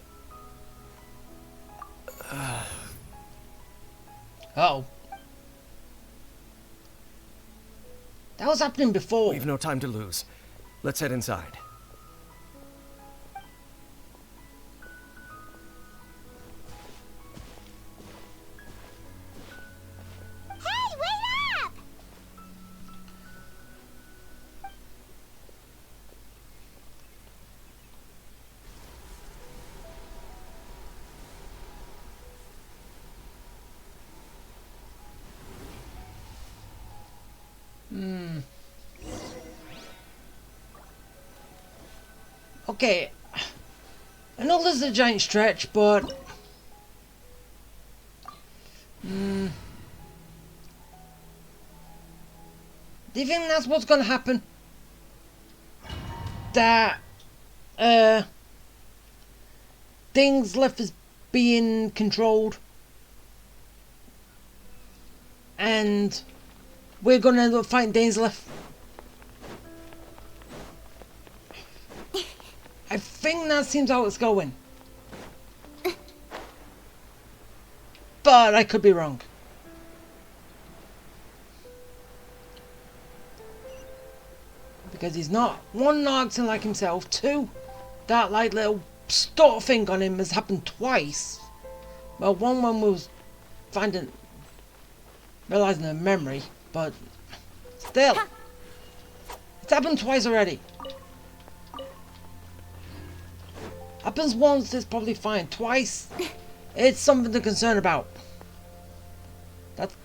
[SPEAKER 1] Uh-oh. That was happening before.
[SPEAKER 8] We've no time to lose. Let's head inside.
[SPEAKER 5] Hey, wait up!
[SPEAKER 1] Okay. I know this is a giant stretch, but... do you think that's what's gonna happen? That... things left as being controlled. And... we're gonna end up fighting Dainsleif. I think that seems how it's going. But I could be wrong. Because he's not, one, not acting like himself, two, that like little stutter thing on him has happened twice. Well, one when we was realising a memory, but still. It's happened twice already. Happens once, it's probably fine. Twice, it's something to concern about.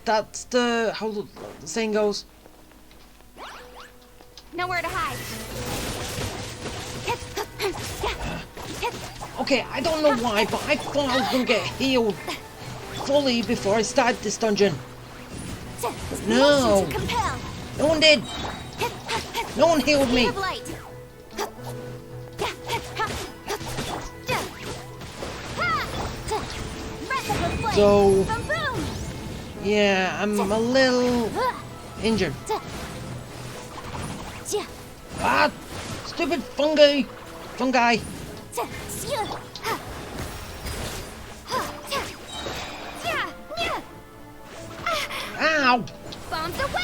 [SPEAKER 1] That's the how the saying goes.
[SPEAKER 7] Nowhere to hide.
[SPEAKER 1] Okay, I don't know why, but I thought I was gonna get healed fully before I started this dungeon. No, no one did. No one healed me. So, yeah, I'm a little injured. Ah, stupid fungi. Ow!
[SPEAKER 7] Bombs away!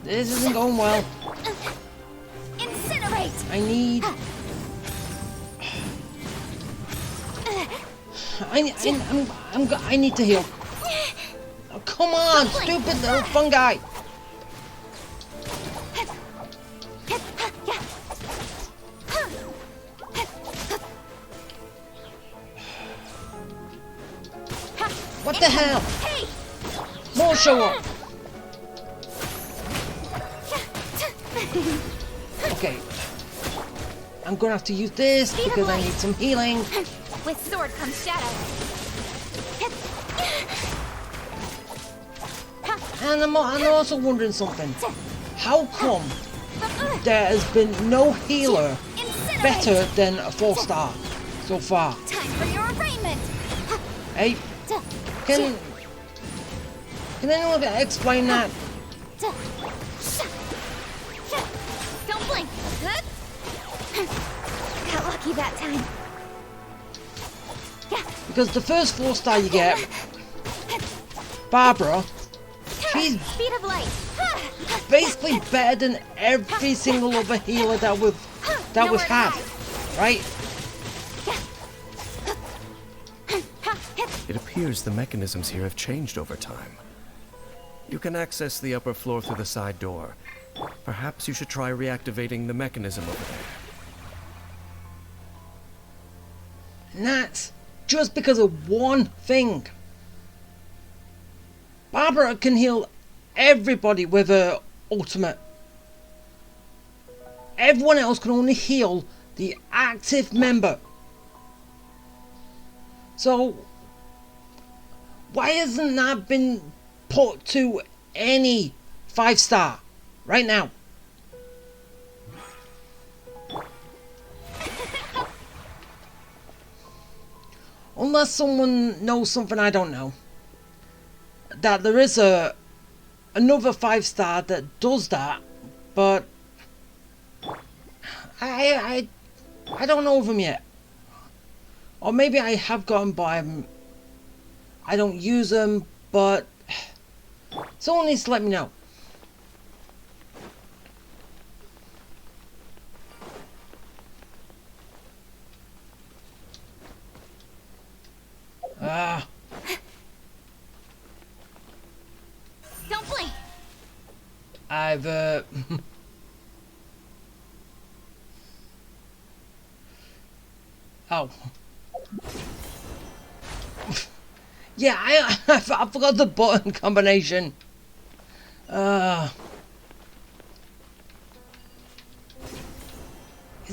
[SPEAKER 1] This isn't going well.
[SPEAKER 7] Incinerate!
[SPEAKER 1] I need... I need to heal. Oh, come on, stupid little fungi! What the hell? More show up! Okay. I'm gonna have to use this because I need some healing.
[SPEAKER 7] With sword comes shadow.
[SPEAKER 1] And I'm also wondering something. How come there has been no healer better than a 4-star so far?
[SPEAKER 7] Time for your arraignment.
[SPEAKER 1] Hey, can anyone explain that?
[SPEAKER 7] Don't blink. Got lucky that time.
[SPEAKER 1] Because the first 4-star you get, Barbara, she's
[SPEAKER 7] Speed of light.
[SPEAKER 1] basically better than every single other healer that we've had, right?
[SPEAKER 8] It appears the mechanisms here have changed over time. You can access the upper floor through the side door. Perhaps you should try reactivating the mechanism over there.
[SPEAKER 1] And that's just because of one thing. Barbara can heal everybody with her ultimate. Everyone else can only heal the active member. So, Why hasn't that been put to any 5-star right now? Unless someone knows something I don't know. That there is another 5-star that does that, but I don't know of them yet. Or maybe I have gotten by them. I don't use them, but someone needs to let me know.
[SPEAKER 5] Don't blink.
[SPEAKER 1] I've oh. Yeah, I forgot the button combination. It's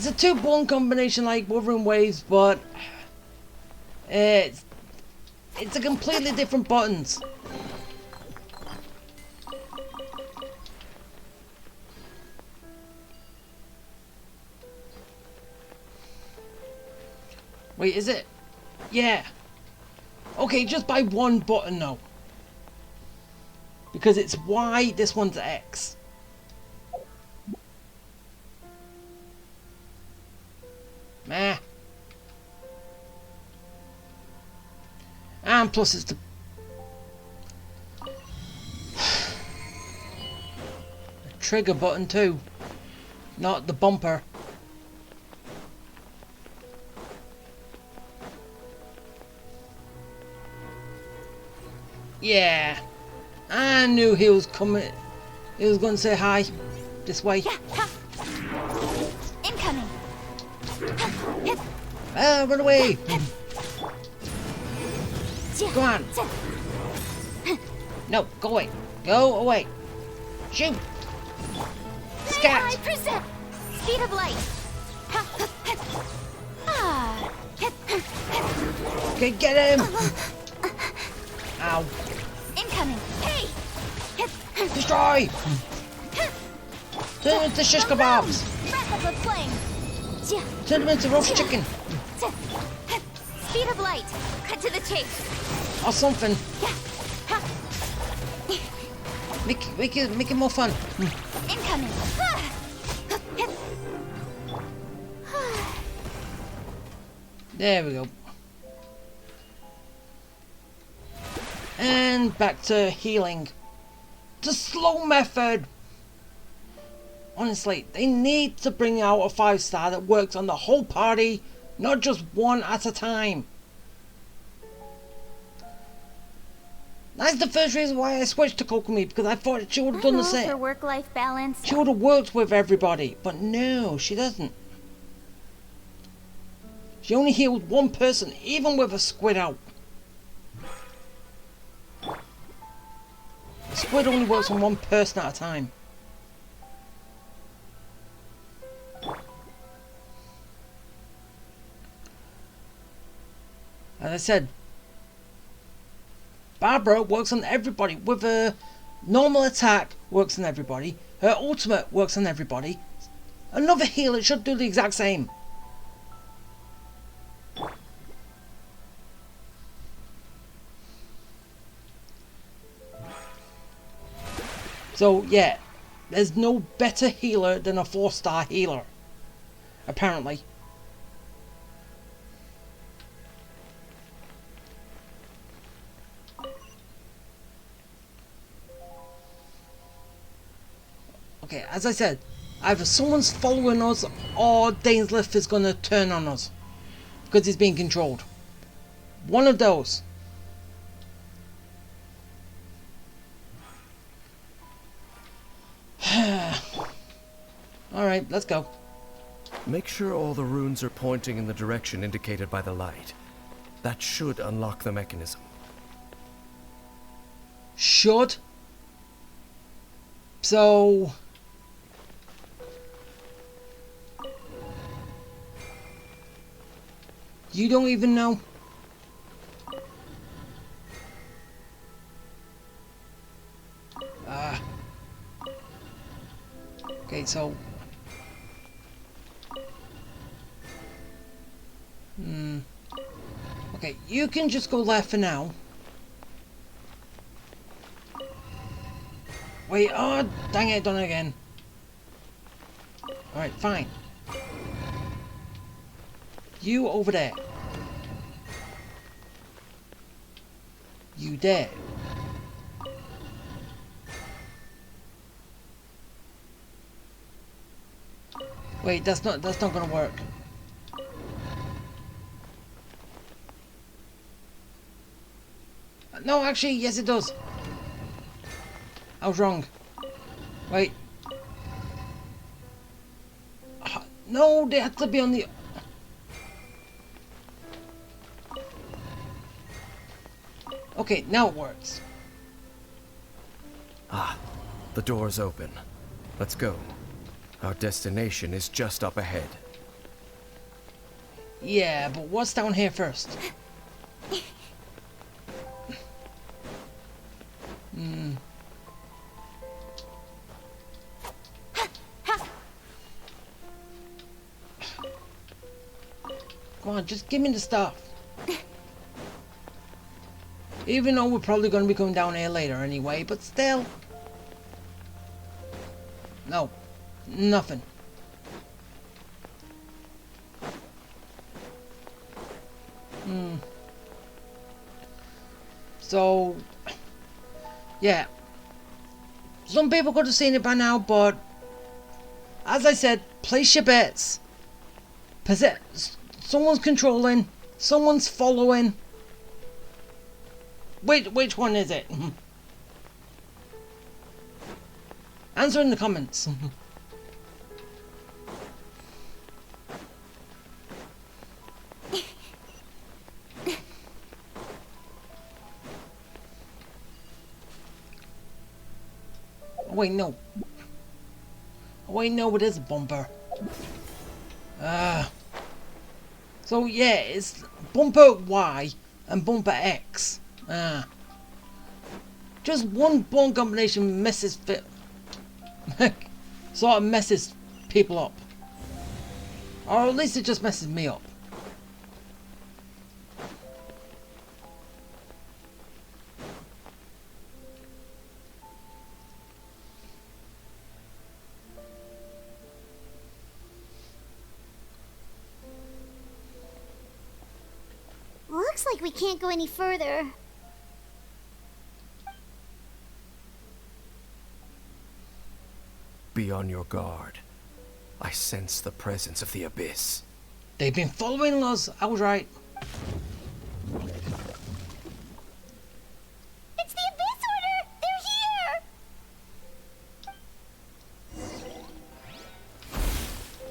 [SPEAKER 1] a 2-button combination like Wuthering Waves, but it's a completely different buttons. Wait, is it? Yeah. Okay, just by one button though. Because it's Y, this one's X. Meh. And plus it's the... trigger button too. Not the bumper. Yeah, I knew he was coming. He was going to say hi. This way.
[SPEAKER 5] Incoming.
[SPEAKER 1] Run away. Go on. No, go away. Go away. Shoot. Scat.
[SPEAKER 5] Speed of light.
[SPEAKER 1] Okay, get him. Ow.
[SPEAKER 5] Incoming. Hey.
[SPEAKER 1] Destroy. Turn them into shish kebabs.
[SPEAKER 5] Wrap up with flame.
[SPEAKER 1] Turn them into roast chicken.
[SPEAKER 5] Speed of light. Cut to the chase.
[SPEAKER 1] Or something. Make it more fun.
[SPEAKER 5] Incoming.
[SPEAKER 1] There we go. And back to healing. The slow method. Honestly, they need to bring out a 5-star that works on the whole party, not just one at a time. That's the first reason why I switched to Kokomi, because I thought she would have done the same.
[SPEAKER 5] For work-life balance.
[SPEAKER 1] She would have worked with everybody, but no, she doesn't. She only healed one person, even with a squid out. Squid only works on one person at a time. As I said, Barbara works on everybody. With her normal attack, works on everybody. Her ultimate works on everybody. Another healer should do the exact same. So yeah, there's no better healer than a 4-star healer, apparently. Okay, as I said, either someone's following us or Dainsleif is going to turn on us because he's being controlled. One of those. Alright, let's go.
[SPEAKER 8] Make sure all the runes are pointing in the direction indicated by the light. That should unlock the mechanism.
[SPEAKER 1] Should? So... you don't even know? so... Okay, you can just go left for now. Wait, oh, dang it, done it again. Alright, fine. You over there. You there. Wait, that's not gonna work. No, actually, yes it does. I was wrong. Wait. No, they have to be on the... Okay, now it works.
[SPEAKER 8] Ah, the door's open. Let's go. Our destination is just up ahead.
[SPEAKER 1] Yeah, but what's down here first? Come on, just give me the stuff. Even though we're probably going to be coming down here later anyway, but still. No, nothing. So, yeah. Some people could have seen it by now, but as I said, place your bets. Someone's controlling, someone's following. Which one is it? Answer in the comments. Wait, no. Wait, no, it is a bumper. So yeah, it's bumper Y and bumper X. Just one bone combination messes sort of messes people up. Or at least it just messes me up.
[SPEAKER 5] Looks like we can't go any further.
[SPEAKER 8] Be on your guard. I sense the presence of the abyss.
[SPEAKER 1] They've been following us. I was right.
[SPEAKER 5] It's the Abyss Order! They're here!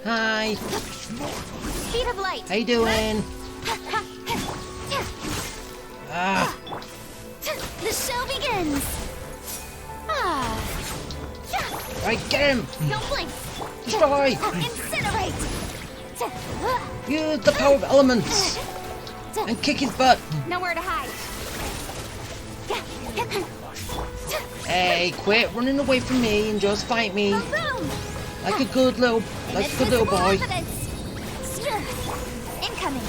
[SPEAKER 1] Hi.
[SPEAKER 4] Speed of light.
[SPEAKER 1] How you doing?
[SPEAKER 5] The show begins!
[SPEAKER 1] Right, get him!
[SPEAKER 5] Don't blink!
[SPEAKER 1] Destroy!
[SPEAKER 5] Incinerate!
[SPEAKER 1] Use the power of elements! And kick his butt!
[SPEAKER 4] Nowhere to hide.
[SPEAKER 1] Hey, quit running away from me and just fight me.
[SPEAKER 5] Boom!
[SPEAKER 1] Like a good little boy.
[SPEAKER 5] Incoming!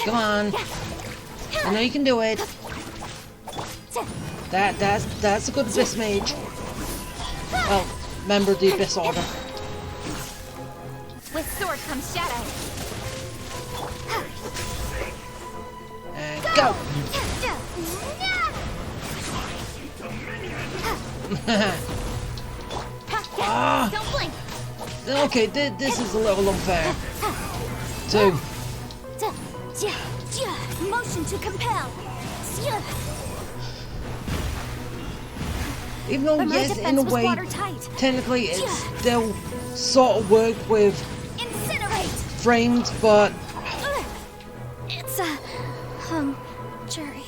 [SPEAKER 1] Come on. I know you can do it. That's a good Abyss Mage. Well, member of the Abyss Order.
[SPEAKER 4] With sword comes shadow.
[SPEAKER 1] And go!
[SPEAKER 5] Don't blink!
[SPEAKER 1] Okay, this is a little unfair. 2.
[SPEAKER 5] Motion to compel!
[SPEAKER 1] Even though,
[SPEAKER 4] But my
[SPEAKER 1] yes,
[SPEAKER 4] defense
[SPEAKER 1] in a
[SPEAKER 4] was
[SPEAKER 1] way,
[SPEAKER 4] watertight.
[SPEAKER 1] technically it's still sort of work with
[SPEAKER 5] Incinerate!
[SPEAKER 1] frames, but
[SPEAKER 4] It's a jury.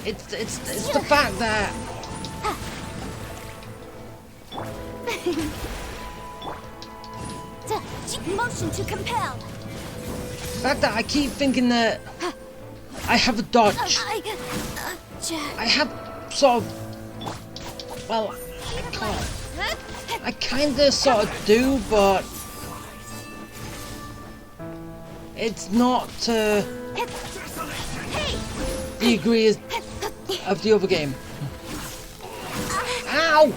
[SPEAKER 1] it's the fact that
[SPEAKER 5] Motion to compel!
[SPEAKER 1] fact that I keep thinking that I have a dodge. I have sort of, well, I kinda sort of do, but it's not to the degree of the other game. Ow!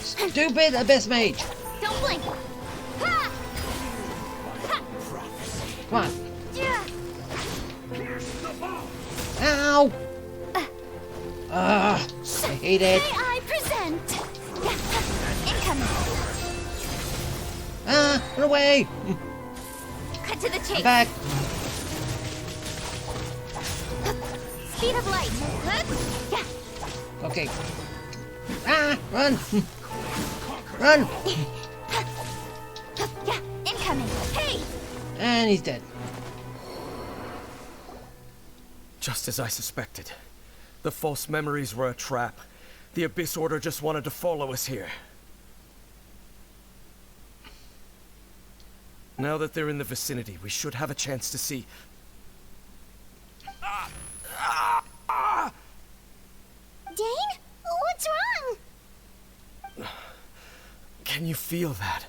[SPEAKER 1] Stupid Abyss Mage!
[SPEAKER 5] Don't blink.
[SPEAKER 1] Come on. Ow! I hate it.
[SPEAKER 5] May I present? Incoming.
[SPEAKER 1] Run away!
[SPEAKER 5] Cut to the chase.
[SPEAKER 1] Back.
[SPEAKER 5] Speed of light.
[SPEAKER 1] Okay. Run! Run!
[SPEAKER 5] Incoming. Hey!
[SPEAKER 1] And he's dead.
[SPEAKER 8] Just as I suspected. The false memories were a trap. The Abyss Order just wanted to follow us here. Now that they're in the vicinity, we should have a chance to see.
[SPEAKER 5] Dane? What's wrong?
[SPEAKER 8] Can you feel that?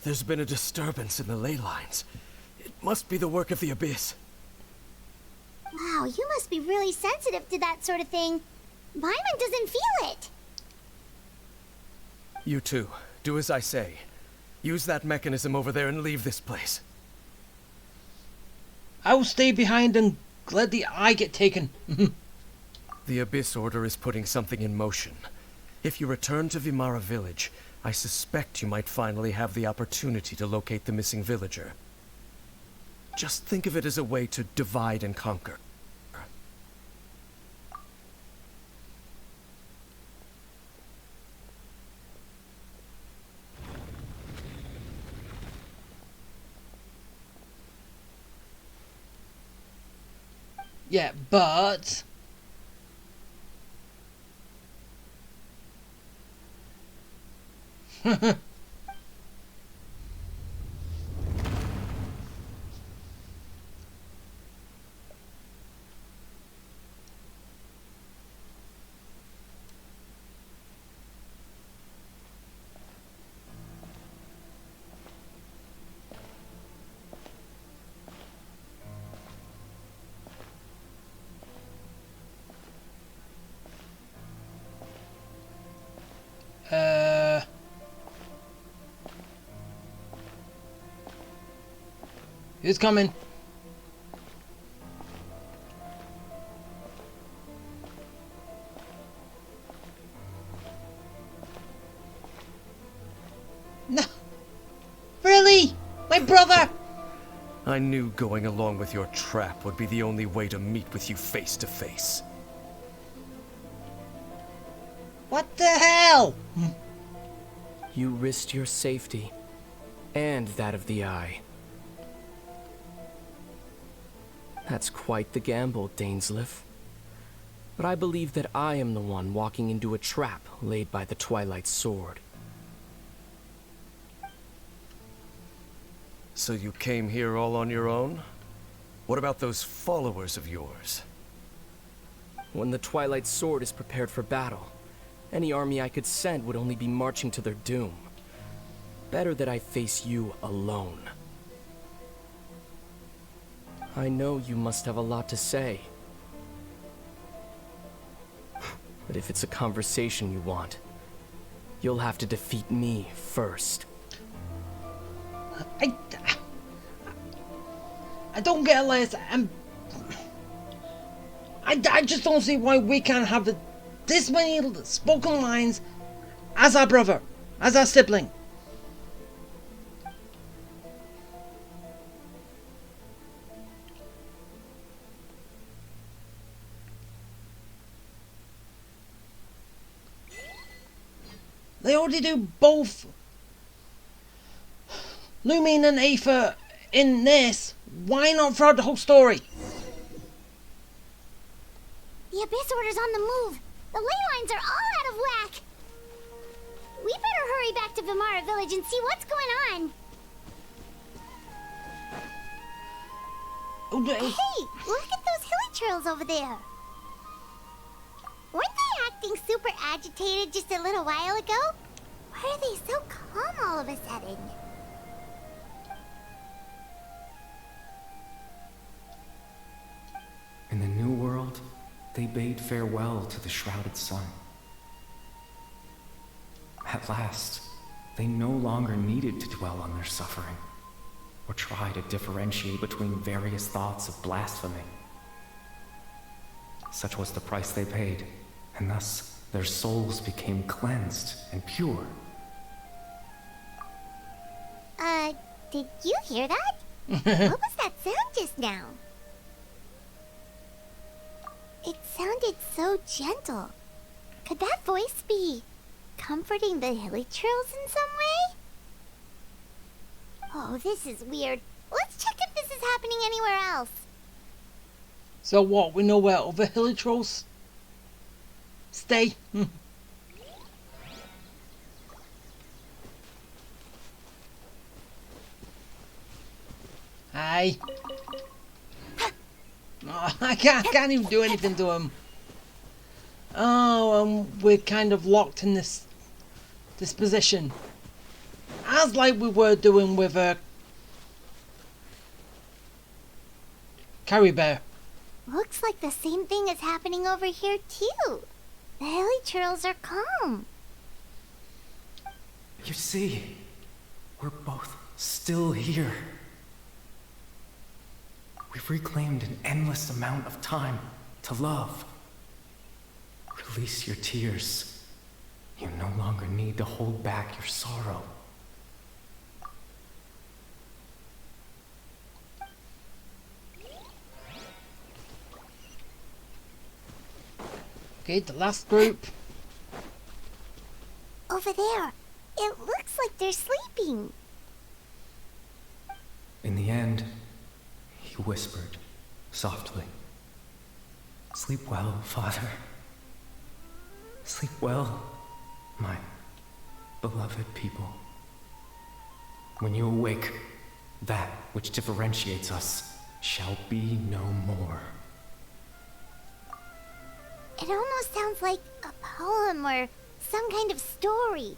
[SPEAKER 8] There's been a disturbance in the ley lines. It must be the work of the Abyss.
[SPEAKER 5] Wow, you must be really sensitive to that sort of thing. Paimon doesn't feel it.
[SPEAKER 8] You too. Do as I say. Use that mechanism over there and leave this place.
[SPEAKER 1] I will stay behind and let the eye get taken.
[SPEAKER 8] The Abyss Order is putting something in motion. If you return to Vimara Village, I suspect you might finally have the opportunity to locate the missing villager. Just think of it as a way to divide and conquer.
[SPEAKER 1] Yeah, but who's coming? No. Really? My brother?
[SPEAKER 8] I knew going along with your trap would be the only way to meet with you face to face.
[SPEAKER 1] What the hell?
[SPEAKER 9] You risked your safety, and that of the Eye. That's quite the gamble, Dainsleif. But I believe that I am the one walking into a trap laid by the Twilight Sword.
[SPEAKER 8] So you came here all on your own? What about those followers of yours?
[SPEAKER 9] When the Twilight Sword is prepared for battle, any army I could send would only be marching to their doom. Better that I face you alone. I know you must have a lot to say. But if it's a conversation you want, you'll have to defeat me first.
[SPEAKER 1] I don't get this. I just don't see why we can't have this many spoken lines as our brother, as our sibling. They already do both Lumine and Aether in this. Why not throughout the whole story?
[SPEAKER 5] The Abyss Order's on the move. The ley lines are all out of whack. We better hurry back to Vimara Village and see what's going on. Hey, look at those hilly churls over there. Weren't they acting super agitated just a little while ago? Why are they so calm all of a sudden?
[SPEAKER 10] In the new world, they bade farewell to the shrouded sun. At last, they no longer needed to dwell on their suffering, or try to differentiate between various thoughts of blasphemy. Such was the price they paid, and thus their souls became cleansed and pure.
[SPEAKER 5] Did you hear that? What was that sound just now? It sounded so gentle. Could that voice be comforting the hilly churls in some way? Oh, this is weird. Let's check if this is happening anywhere else.
[SPEAKER 1] So what? We know where other hilly trolls stay? Hi. Oh, I can't even do anything to him. Oh, we're kind of locked in this position, as like we were doing with Carrie Bear.
[SPEAKER 5] Looks like the same thing is happening over here too. The hilly churls are calm.
[SPEAKER 10] You see, we're both still here. We've reclaimed an endless amount of time to love. Release your tears. You no longer need to hold back your sorrow.
[SPEAKER 1] Okay, the last group.
[SPEAKER 5] Over there. It looks like they're sleeping.
[SPEAKER 10] In the end, he whispered softly, "Sleep well, Father. Sleep well, my beloved people. When you awake, that which differentiates us shall be no more."
[SPEAKER 5] It almost sounds like a poem or some kind of story.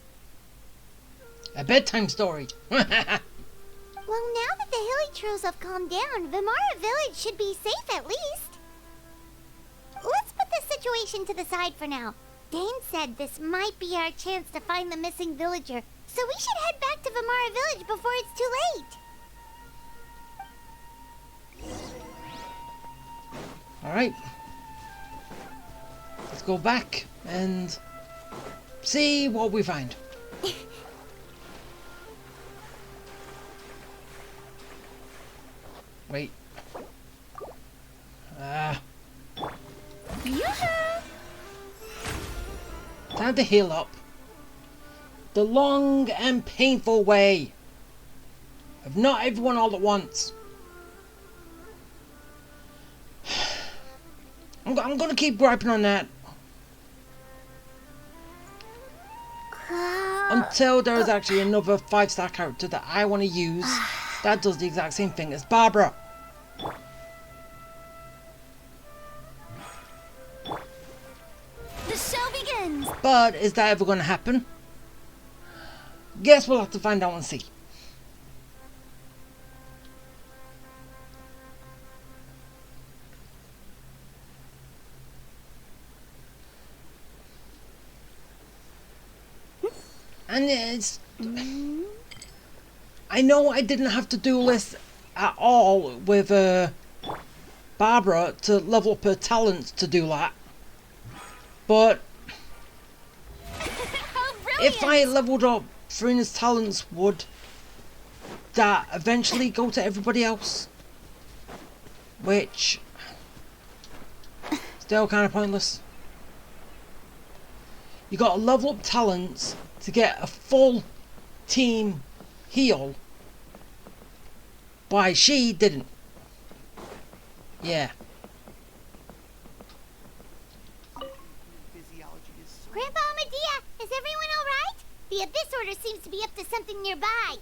[SPEAKER 1] A bedtime story.
[SPEAKER 5] Well, now that the hilly trolls have calmed down, Vimara Village should be safe at least. Let's put this situation to the side for now. Dane said this might be our chance to find the missing villager, so we should head back to Vimara Village before it's too late.
[SPEAKER 1] Alright. Let's go back and see what we find. Wait. Time to heal up. The long and painful way of not everyone all at once. I'm gonna keep griping on that until there is actually another 5-star character that I want to use that does the exact same thing as Barbara.
[SPEAKER 5] The show begins!
[SPEAKER 1] But is that ever going to happen? Guess we'll have to find out and see. And it's... I know I didn't have to do this at all with Barbara to level up her talents to do that. But if I leveled up Farina's talents, would that eventually go to everybody else? Which, still kind of pointless. You got to level up talents to get a full team heal. Why she didn't. Yeah.
[SPEAKER 5] Grandpa Medea, is everyone alright? The Abyss Order seems to be up to something nearby.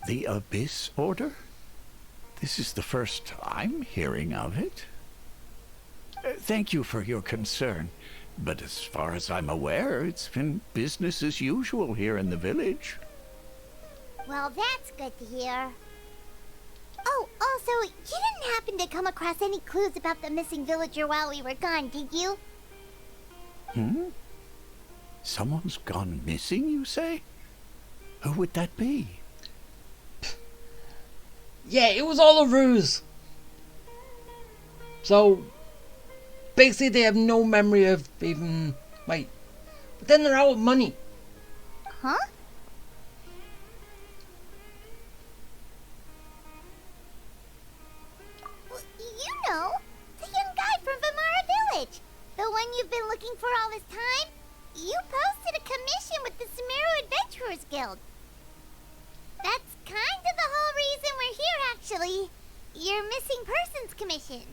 [SPEAKER 6] The Abyss Order? This is the first I'm hearing of it. Thank you for your concern, but as far as I'm aware, it's been business as usual here in the village.
[SPEAKER 5] Well, that's good to hear. Oh, also, you didn't happen to come across any clues about the missing villager while we were gone, did you?
[SPEAKER 6] Someone's gone missing, you say? Who would that be?
[SPEAKER 1] Yeah, it was all a ruse. So, basically they have no memory of even... Wait. But then they're out of money.
[SPEAKER 5] Huh? Well, you know, the young guy from Vamara Village. The one you've been looking for all this time. You posted a commission with the Sumeru Adventurers Guild. That's kind of the whole reason we're here, actually. Your missing persons commission.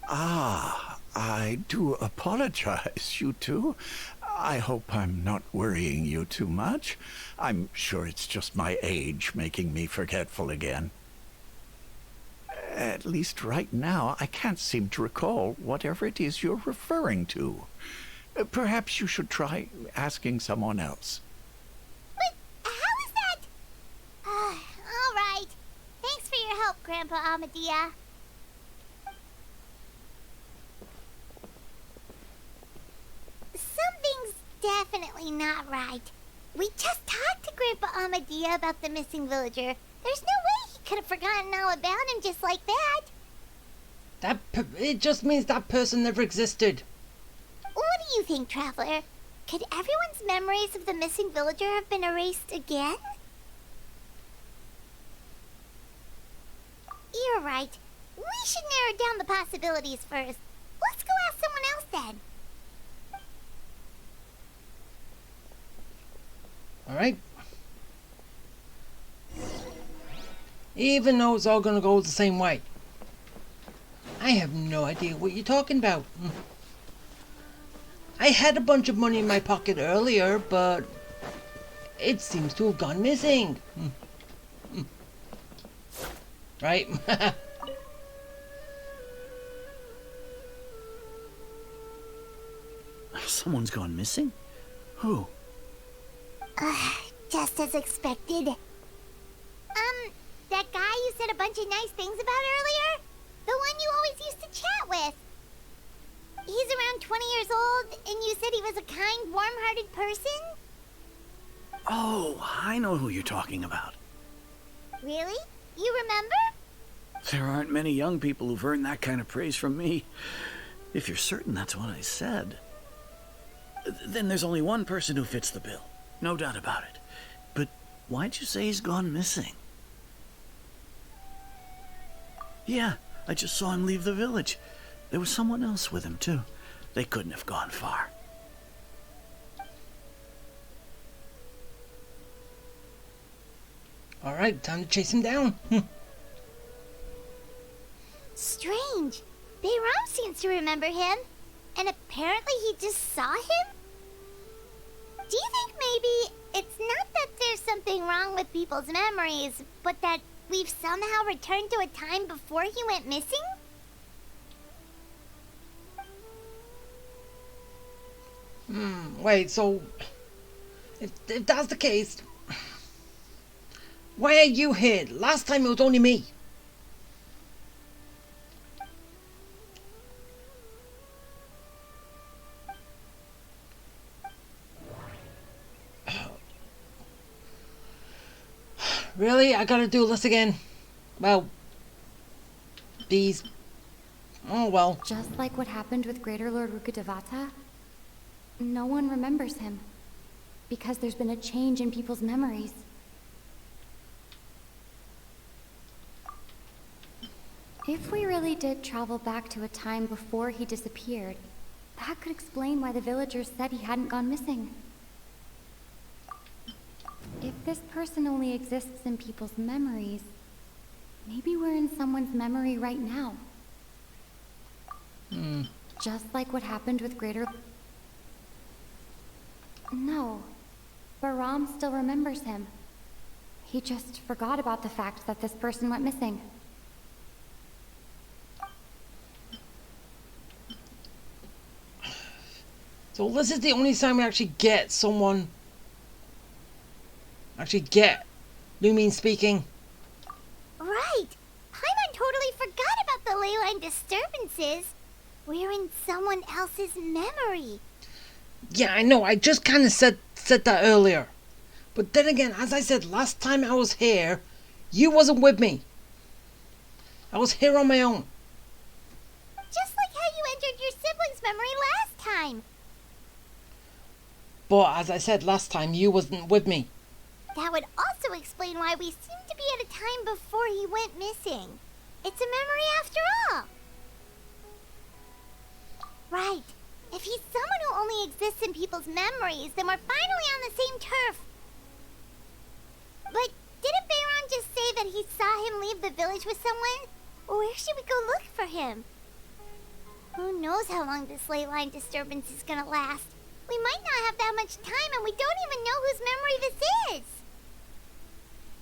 [SPEAKER 6] Ah, I do apologize, you two. I hope I'm not worrying you too much. I'm sure it's just my age making me forgetful again. At least right now, I can't seem to recall whatever it is you're referring to. Perhaps you should try asking someone else.
[SPEAKER 5] But how is that? All right. Thanks for your help, Grandpa Amadia. Something's definitely not right. We just talked to Grandpa Amadia about the missing villager. There's no way he could have forgotten all about him just like that.
[SPEAKER 1] It just means that person never existed.
[SPEAKER 5] What do you think, Traveler? Could everyone's memories of the missing villager have been erased again? You're right. We should narrow down the possibilities first. Let's go ask someone else then.
[SPEAKER 1] Alright. Even though it's all gonna go the same way. I have no idea what you're talking about. I had a bunch of money in my pocket earlier, but it seems to have gone missing. Right?
[SPEAKER 2] Someone's gone missing? Who?
[SPEAKER 5] Just as expected. That guy you said a bunch of nice things about earlier? The one you always used to chat with. He's around 20 years old, and you said he was a kind, warm-hearted person?
[SPEAKER 2] Oh, I know who you're talking about.
[SPEAKER 5] Really? You remember?
[SPEAKER 2] There aren't many young people who've earned that kind of praise from me. If you're certain that's what I said, then there's only one person who fits the bill. No doubt about it. But why'd you say he's gone missing? Yeah, I just saw him leave the village. There was someone else with him, too. They couldn't have gone far.
[SPEAKER 1] Alright, time to chase him down.
[SPEAKER 5] Strange. Bayram seems to remember him. And apparently he just saw him? Do you think maybe it's not that there's something wrong with people's memories, but that we've somehow returned to a time before he went missing?
[SPEAKER 1] Wait, so... If that's the case... Why are you here? Last time it was only me. Really? I gotta do this again? Well... These... Oh well.
[SPEAKER 4] Just like what happened with Greater Lord Rukkhadevata, no one remembers him. Because there's been a change in people's memories. If we really did travel back to a time before he disappeared, that could explain why the villagers said he hadn't gone missing. If this person only exists in people's memories, maybe we're in someone's memory right now. Just like what happened with Greater... No. Baram still remembers him.
[SPEAKER 11] he just forgot about the fact that this person went missing.
[SPEAKER 1] So this is the only time we actually get someone... actually get Lumine speaking.
[SPEAKER 5] Right! Paimon totally forgot about the ley line disturbances. We're in someone else's memory.
[SPEAKER 1] Yeah, I know. I just kind of said that earlier. But then again, as I said last time I was here, you wasn't with me. I was here on my own.
[SPEAKER 5] Just like how you entered your sibling's memory last time.
[SPEAKER 1] But as I said last time, you wasn't with me.
[SPEAKER 5] That would also explain why we seem to be at a time before he went missing. It's a memory after all. Right. If he's someone who only exists in people's memories, then we're finally on the same turf. But didn't Bayron just say that he saw him leave the village with someone? Where should we go look for him? Who knows how long this ley line disturbance is gonna last? We might not have that much time, and we don't even know whose memory this is.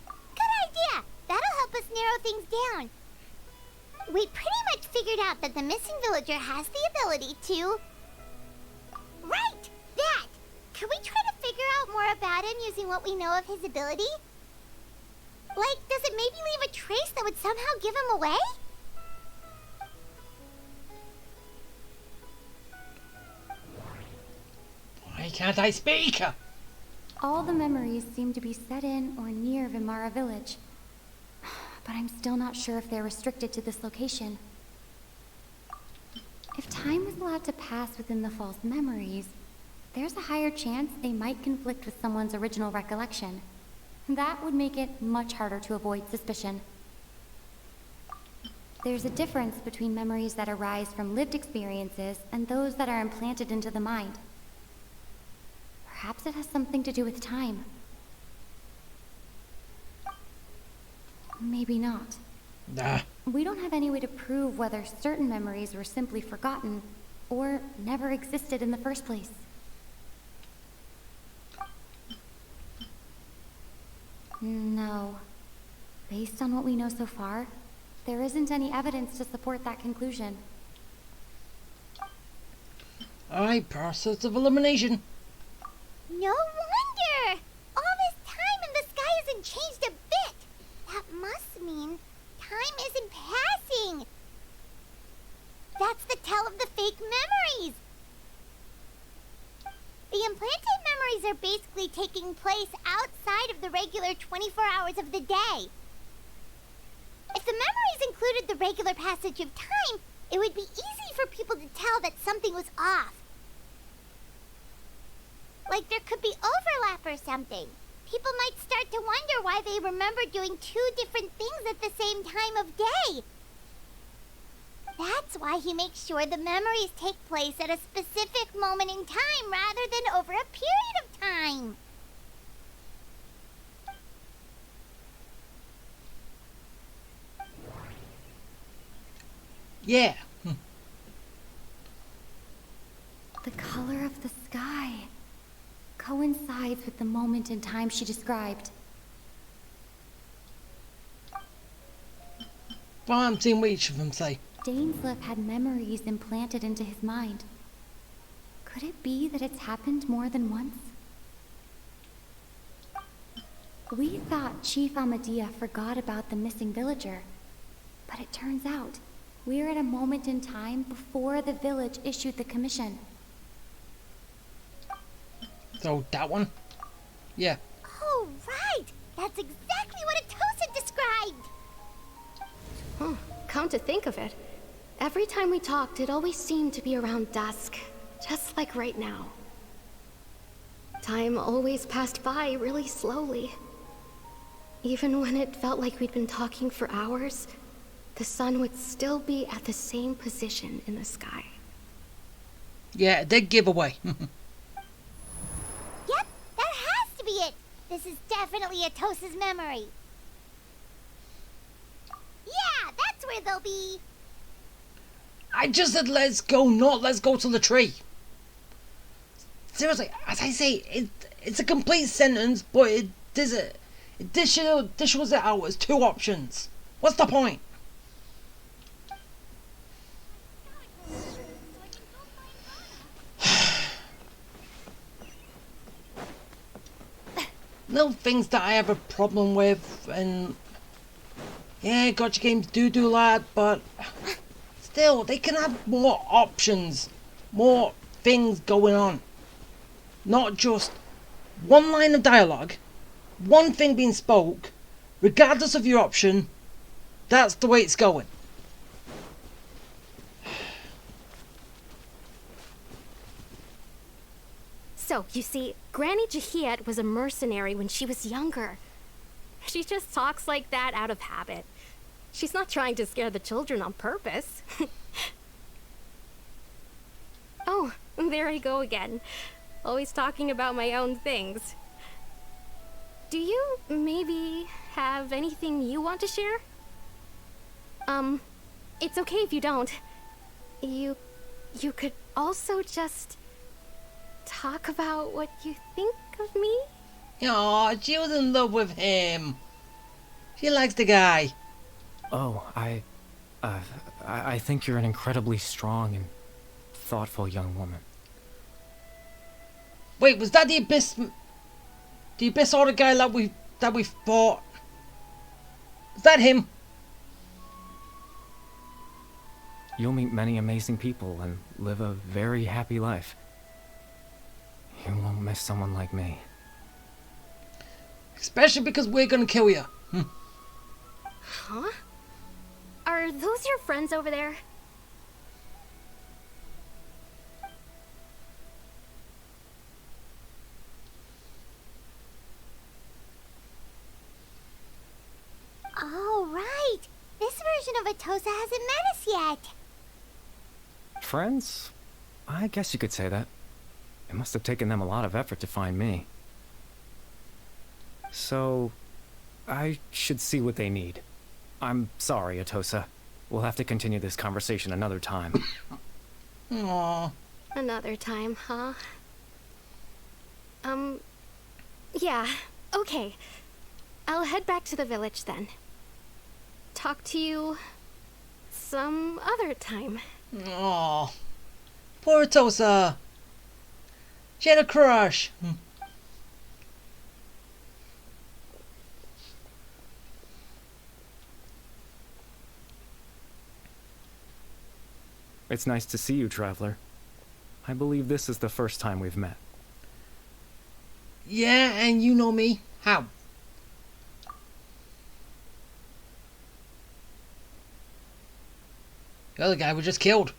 [SPEAKER 5] Good idea! That'll help us narrow things down. We pretty much figured out that the missing villager has the ability to... Right! That! Can we try to figure out more about him using what we know of his ability? Like, does it maybe leave a trace that would somehow give him away?
[SPEAKER 1] Why can't I speak?
[SPEAKER 11] All the memories seem to be set in or near Vimara village. But I'm still not sure if they're restricted to this location. If time was allowed to pass within the false memories, there's a higher chance they might conflict with someone's original recollection. That would make it much harder to avoid suspicion. There's a difference between memories that arise from lived experiences and those that are implanted into the mind. Perhaps it has something to do with time. Maybe not.
[SPEAKER 1] Nah.
[SPEAKER 11] We don't have any way to prove whether certain memories were simply forgotten or never existed in the first place. No. Based on what we know so far, there isn't any evidence to support that conclusion.
[SPEAKER 1] Alright, process of elimination.
[SPEAKER 5] No wonder! All this time and the sky hasn't changed a bit! That must mean time isn't passing! That's the tell of the fake memories! The implanted memories are basically taking place outside of the regular 24 hours of the day. If the memories included the regular passage of time, it would be easy for people to tell that something was off. Like there could be overlap or something. People might start to wonder why they remember doing two different things at the same time of day. That's why he makes sure the memories take place at a specific moment in time rather than over a period of time.
[SPEAKER 1] Yeah.
[SPEAKER 11] The color of the sky coincides with the moment in time she described.
[SPEAKER 1] Well, I'm seeing what each of them say.
[SPEAKER 11] Dainsleif had memories implanted into his mind. Could it be that it's happened more than once? We thought Chief Amadea forgot about the missing villager, but it turns out we're at a moment in time before the village issued the commission.
[SPEAKER 1] So, that one? Yeah.
[SPEAKER 5] Oh, right! That's exactly what Atosa described!
[SPEAKER 7] Huh. Come to think of it, every time we talked, it always seemed to be around dusk, just like right now. Time always passed by really slowly. Even when it felt like we'd been talking for hours, the sun would still be at the same position in the sky.
[SPEAKER 1] Yeah, they give away.
[SPEAKER 5] Yep, that has to be it! This is definitely Atosa's memory. Yeah, that's where they'll be.
[SPEAKER 1] I just said let's go, not let's go to the tree. Seriously, as I say, it's a complete sentence, but it's This was it out as 2 options. What's the point? No things that I have a problem with, and yeah, gotcha games do that, but still, they can have more options, more things going on. Not just one line of dialogue, one thing being spoke, regardless of your option. That's the way it's going.
[SPEAKER 7] So, you see, Granny Jahiet was a mercenary when she was younger. She just talks like that out of habit. She's not trying to scare the children on purpose. Oh, there I go again. Always talking about my own things. Do you maybe have anything you want to share? It's okay if you don't. You could also just talk about what you think of me?
[SPEAKER 1] Aw, she was in love with him. She likes the guy.
[SPEAKER 10] Oh, I think you're an incredibly strong and thoughtful young woman.
[SPEAKER 1] Wait, was that the Abyss Order guy that we fought? Is that him?
[SPEAKER 10] You'll meet many amazing people and live a very happy life. You won't miss someone like me.
[SPEAKER 1] Especially because we're gonna kill you.
[SPEAKER 7] Huh? Are those your friends over there?
[SPEAKER 5] Oh, right. This version of Atosa hasn't met us yet.
[SPEAKER 10] Friends? I guess you could say that. It must have taken them a lot of effort to find me. So, I should see what they need. I'm sorry, Atosa. We'll have to continue this conversation another time.
[SPEAKER 1] Aww.
[SPEAKER 7] Another time, huh? Yeah, okay. I'll head back to the village then. Talk to you some other time.
[SPEAKER 1] Aww. Poor Atosa. She had a crush.
[SPEAKER 10] It's nice to see you, Traveler. I believe this is the first time we've met.
[SPEAKER 1] Yeah, and you know me. How? The other guy was just killed.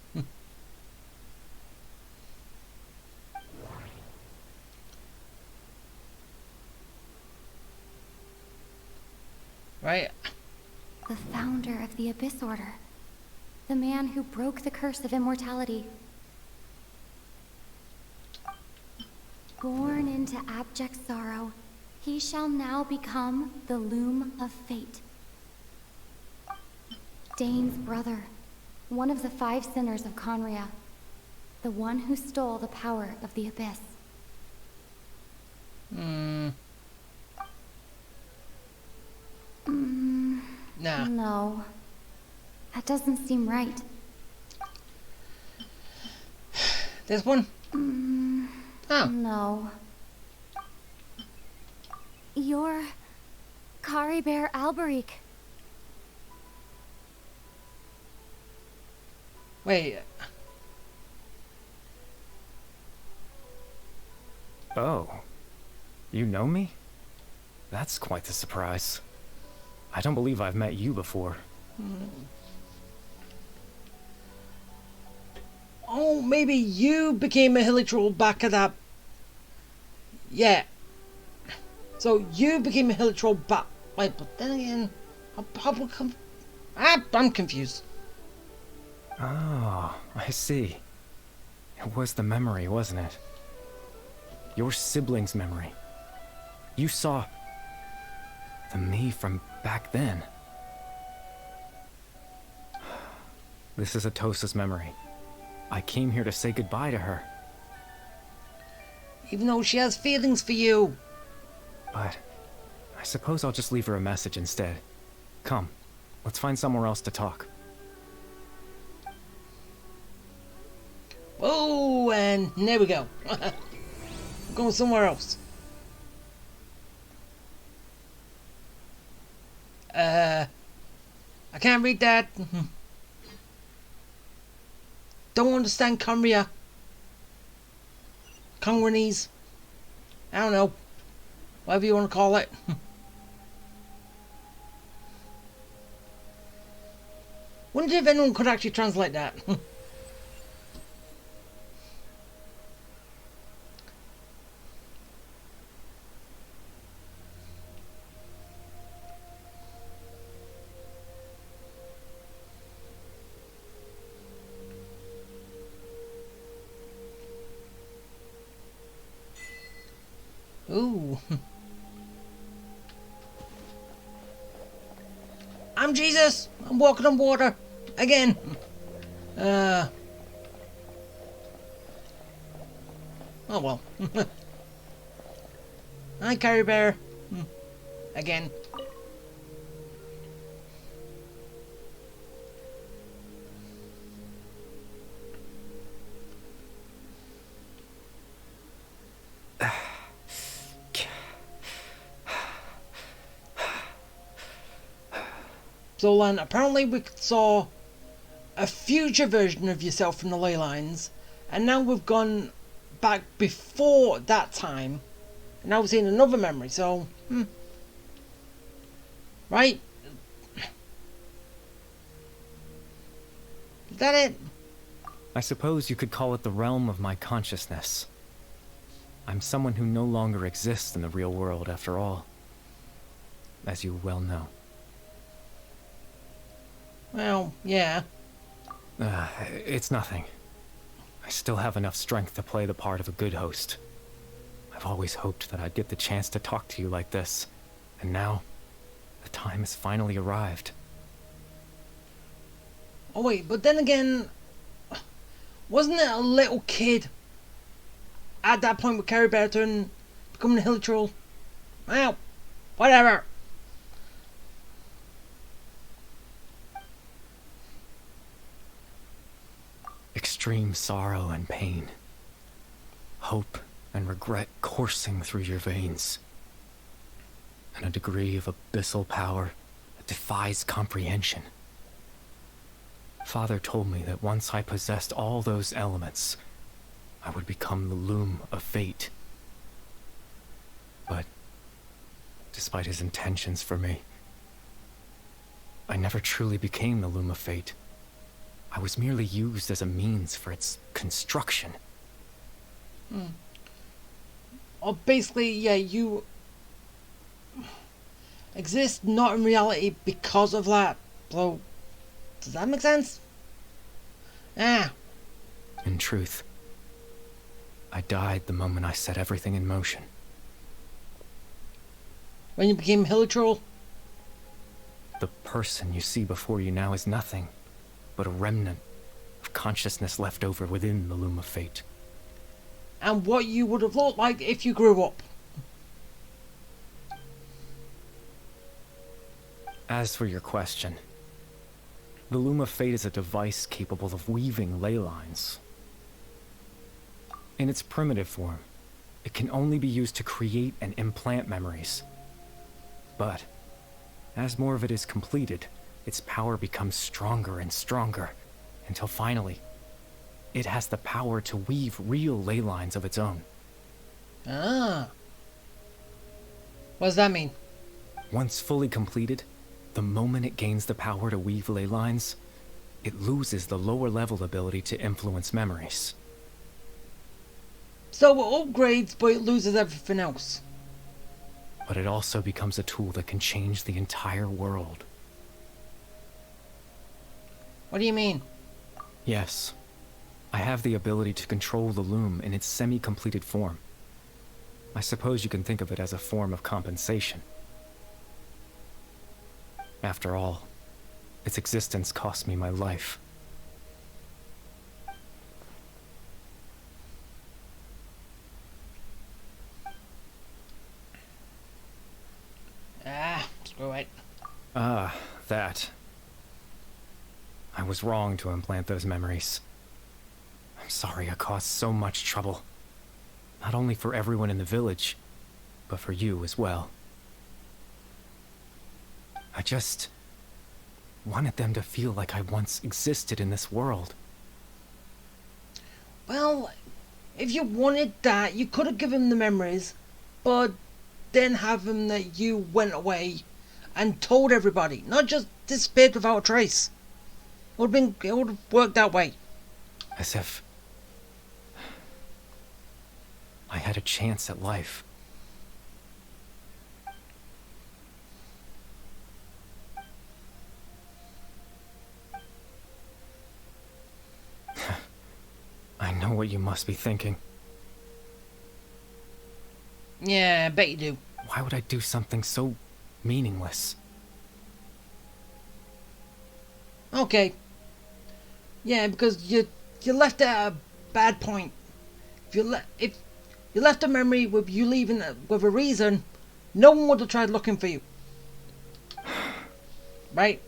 [SPEAKER 1] Right.
[SPEAKER 11] The founder of the Abyss Order. The man who broke the curse of immortality. Born into abject sorrow, he shall now become the Loom of Fate. Dane's brother, one of the 5 sinners of Conria, the one who stole the power of the Abyss.
[SPEAKER 1] Nah.
[SPEAKER 11] No. That doesn't seem right.
[SPEAKER 1] This one? Oh.
[SPEAKER 11] No. You're Kari Bear Alberic.
[SPEAKER 1] Wait.
[SPEAKER 10] Oh. You know me? That's quite the surprise. I don't believe I've met you before.
[SPEAKER 1] Oh, maybe you became a Hilichurl back at that... Yeah. So you became a Hilichurl back... Wait, but then again... I'm confused.
[SPEAKER 10] Oh, I see. It was the memory, wasn't it? Your sibling's memory. You saw... the me from back then. This is Atosa's memory. I came here to say goodbye to her.
[SPEAKER 1] Even though she has feelings for you.
[SPEAKER 10] But I suppose I'll just leave her a message instead. Come, let's find somewhere else to talk.
[SPEAKER 1] Oh, and there we go. We're going somewhere else. I can't read that. Don't understand Congria. Congranese. I don't know. Whatever you want to call it. Wonder if anyone could actually translate that. Ooh. I'm Jesus. I'm walking on water. Again. Oh well. Hi, Carrie Bear. Again. So then, apparently we saw a future version of yourself from the ley lines, and now we've gone back before that time, and now we're seeing another memory, so, right? Is that it?
[SPEAKER 10] I suppose you could call it the realm of my consciousness. I'm someone who no longer exists in the real world, after all, as you well know.
[SPEAKER 1] Well, yeah.
[SPEAKER 10] It's nothing. I still have enough strength to play the part of a good host. I've always hoped that I'd get the chance to talk to you like this, and now, the time has finally arrived.
[SPEAKER 1] Oh wait, but then again, wasn't it a little kid at that point with Carrie Burton becoming a hill troll? Well, whatever.
[SPEAKER 10] Extreme sorrow and pain. Hope and regret coursing through your veins. And a degree of abyssal power that defies comprehension. Father told me that once I possessed all those elements, I would become the loom of fate. But, despite his intentions for me, I never truly became the loom of fate. I was merely used as a means for its construction.
[SPEAKER 1] Or basically, yeah, you exist not in reality because of that. So, does that make sense? Ah.
[SPEAKER 10] In truth, I died the moment I set everything in motion.
[SPEAKER 1] When you became hill troll?
[SPEAKER 10] The person you see before you now is nothing but a remnant of consciousness left over within the loom of fate.
[SPEAKER 1] And what you would have looked like if you grew up.
[SPEAKER 10] As for your question, the loom of fate is a device capable of weaving ley lines. In its primitive form, it can only be used to create and implant memories. But, as more of it is completed, its power becomes stronger and stronger, until finally, it has the power to weave real ley lines of its own.
[SPEAKER 1] Ah. What does that mean?
[SPEAKER 10] Once fully completed, the moment it gains the power to weave ley lines, it loses the lower level ability to influence memories.
[SPEAKER 1] So it upgrades, but it loses everything else.
[SPEAKER 10] But it also becomes a tool that can change the entire world.
[SPEAKER 1] What do you mean?
[SPEAKER 10] Yes. I have the ability to control the loom in its semi-completed form. I suppose you can think of it as a form of compensation. After all, its existence cost me my life.
[SPEAKER 1] Go ahead.
[SPEAKER 10] That. I was wrong to implant those memories. I'm sorry I caused so much trouble. Not only for everyone in the village, but for you as well. I just wanted them to feel like I once existed in this world.
[SPEAKER 1] Well, if you wanted that, you could have given them the memories, but then have them that you went away and told everybody, not just disappeared without a trace. It would have worked that way.
[SPEAKER 10] As if I had a chance at life. I know what you must be thinking.
[SPEAKER 1] Yeah, I bet you do.
[SPEAKER 10] Why would I do something so meaningless?
[SPEAKER 1] Okay. Yeah, because you left it at a bad point. If you left a memory with you leaving it with a reason, no one would have tried looking for you. Right?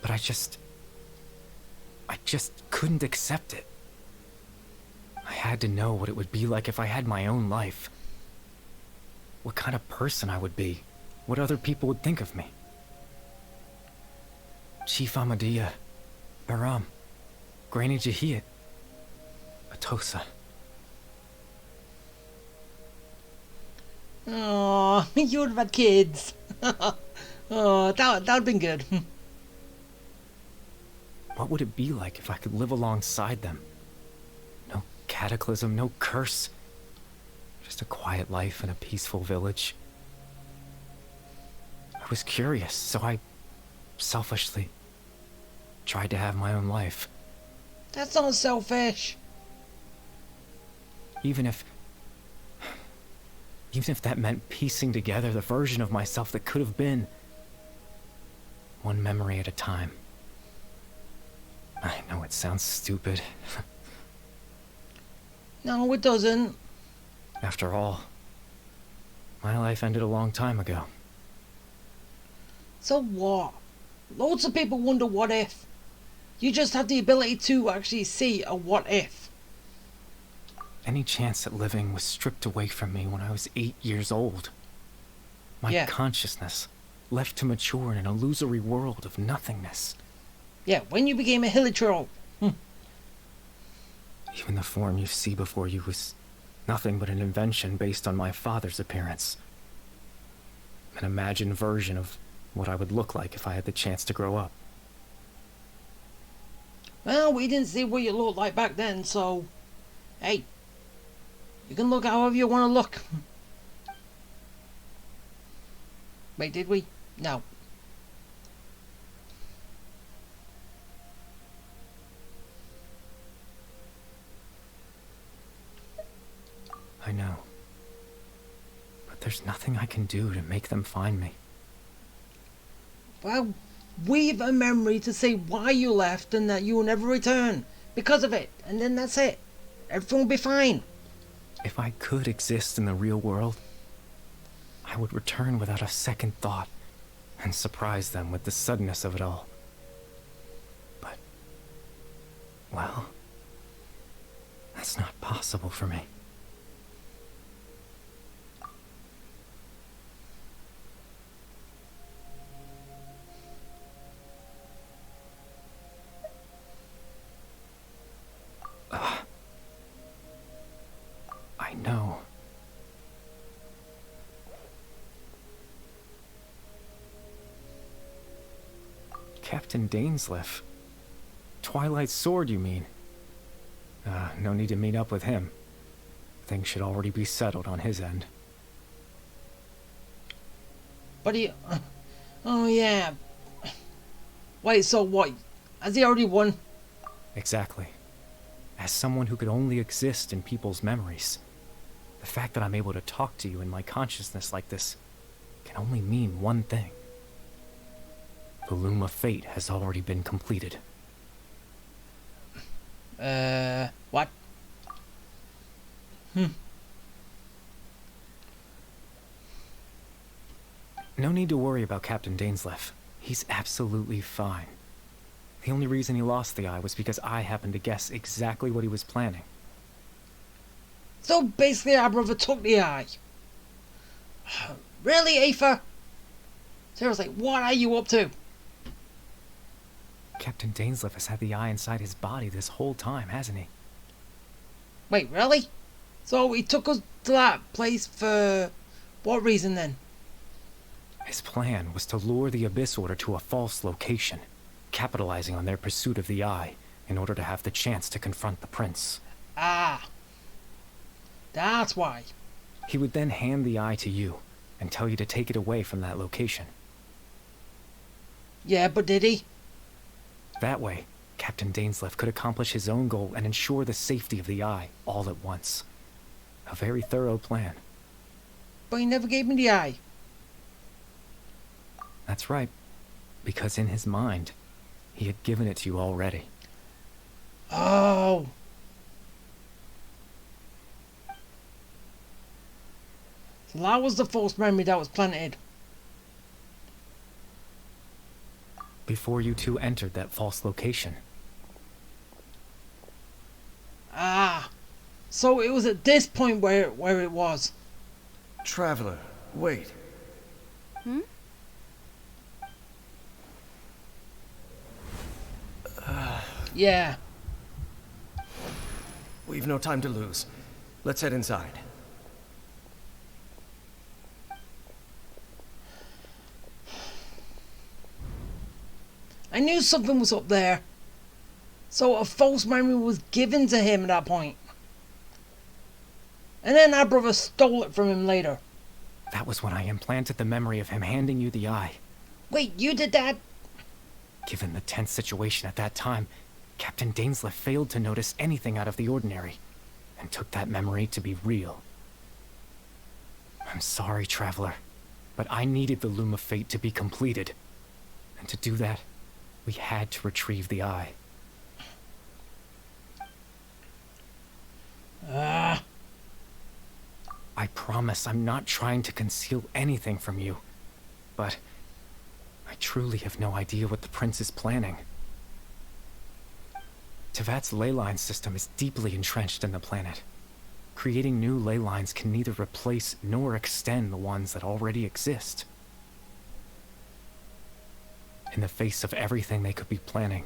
[SPEAKER 10] But I just couldn't accept it. I had to know what it would be like if I had my own life. What kind of person I would be. What other people would think of me. Chief Ahmadiyya, Baram, Granny Jahiyat, Atosa.
[SPEAKER 1] Oh, you would have had kids. Oh, that would have been good.
[SPEAKER 10] What would it be like if I could live alongside them? No cataclysm, no curse. Just a quiet life in a peaceful village. I was curious, so I selfishly tried to have my own life.
[SPEAKER 1] That's not selfish.
[SPEAKER 10] Even if that meant piecing together the version of myself that could have been. One memory at a time. I know it sounds stupid.
[SPEAKER 1] No, it doesn't.
[SPEAKER 10] After all, my life ended a long time ago.
[SPEAKER 1] So what? Loads of people wonder what if. You just have the ability to actually see a what if.
[SPEAKER 10] Any chance at living was stripped away from me when I was 8 years old. My consciousness left to mature in an illusory world of nothingness.
[SPEAKER 1] Yeah, when you became a hilichurl.
[SPEAKER 10] Even the form you see before you was nothing but an invention based on my father's appearance. An imagined version of what I would look like if I had the chance to grow up.
[SPEAKER 1] Well, we didn't see what you looked like back then, so... Hey, you can look however you want to look. Wait, did we? No.
[SPEAKER 10] I know. But there's nothing I can do to make them find me.
[SPEAKER 1] Well, weave a memory to say why you left and that you will never return because of it, and then that's it. Everything will be fine.
[SPEAKER 10] If I could exist in the real world, I would return without a second thought and surprise them with the suddenness of it all. But, well, that's not possible for me. I know. Captain Dainsleif. Twilight Sword, you mean? No need to meet up with him. Things should already be settled on his end.
[SPEAKER 1] But he... oh, yeah. Wait, so what? Has he already won?
[SPEAKER 10] Exactly. As someone who could only exist in people's memories, the fact that I'm able to talk to you in my consciousness like this can only mean one thing. The loom of fate has already been completed.
[SPEAKER 1] What?
[SPEAKER 10] No need to worry about Captain Dainsleif. He's absolutely fine. The only reason he lost the eye was because I happened to guess exactly what he was planning.
[SPEAKER 1] So basically our brother took the eye. Really, Aether? Seriously, what are you up to?
[SPEAKER 10] Captain Dainsleif has had the eye inside his body this whole time, hasn't he?
[SPEAKER 1] Wait, really? So he took us to that place for what reason then?
[SPEAKER 10] His plan was to lure the Abyss Order to a false location, capitalizing on their pursuit of the eye in order to have the chance to confront the prince.
[SPEAKER 1] Ah. That's why.
[SPEAKER 10] He would then hand the eye to you and tell you to take it away from that location.
[SPEAKER 1] Yeah, but did he?
[SPEAKER 10] That way, Captain Dainsleif could accomplish his own goal and ensure the safety of the eye all at once. A very thorough plan.
[SPEAKER 1] But he never gave me the eye.
[SPEAKER 10] That's right, because in his mind, he had given it to you already.
[SPEAKER 1] Oh. So that was the false memory that was planted.
[SPEAKER 10] Before you two entered that false location.
[SPEAKER 1] Ah. So it was at this point where it was.
[SPEAKER 8] Traveler, wait.
[SPEAKER 4] Hmm?
[SPEAKER 1] Yeah.
[SPEAKER 8] We've no time to lose. Let's head inside.
[SPEAKER 1] I knew something was up there. So a false memory was given to him at that point. And then our brother stole it from him later.
[SPEAKER 10] That was when I implanted the memory of him handing you the eye.
[SPEAKER 1] Wait, you did that?
[SPEAKER 10] Given the tense situation at that time, Captain Dainsleif failed to notice anything out of the ordinary, and took that memory to be real. I'm sorry, Traveler, but I needed the Loom of Fate to be completed. And to do that, we had to retrieve the eye. I promise I'm not trying to conceal anything from you, but I truly have no idea what the prince is planning. Tevat's ley line system is deeply entrenched in the planet. Creating new ley lines can neither replace nor extend the ones that already exist. In the face of everything they could be planning,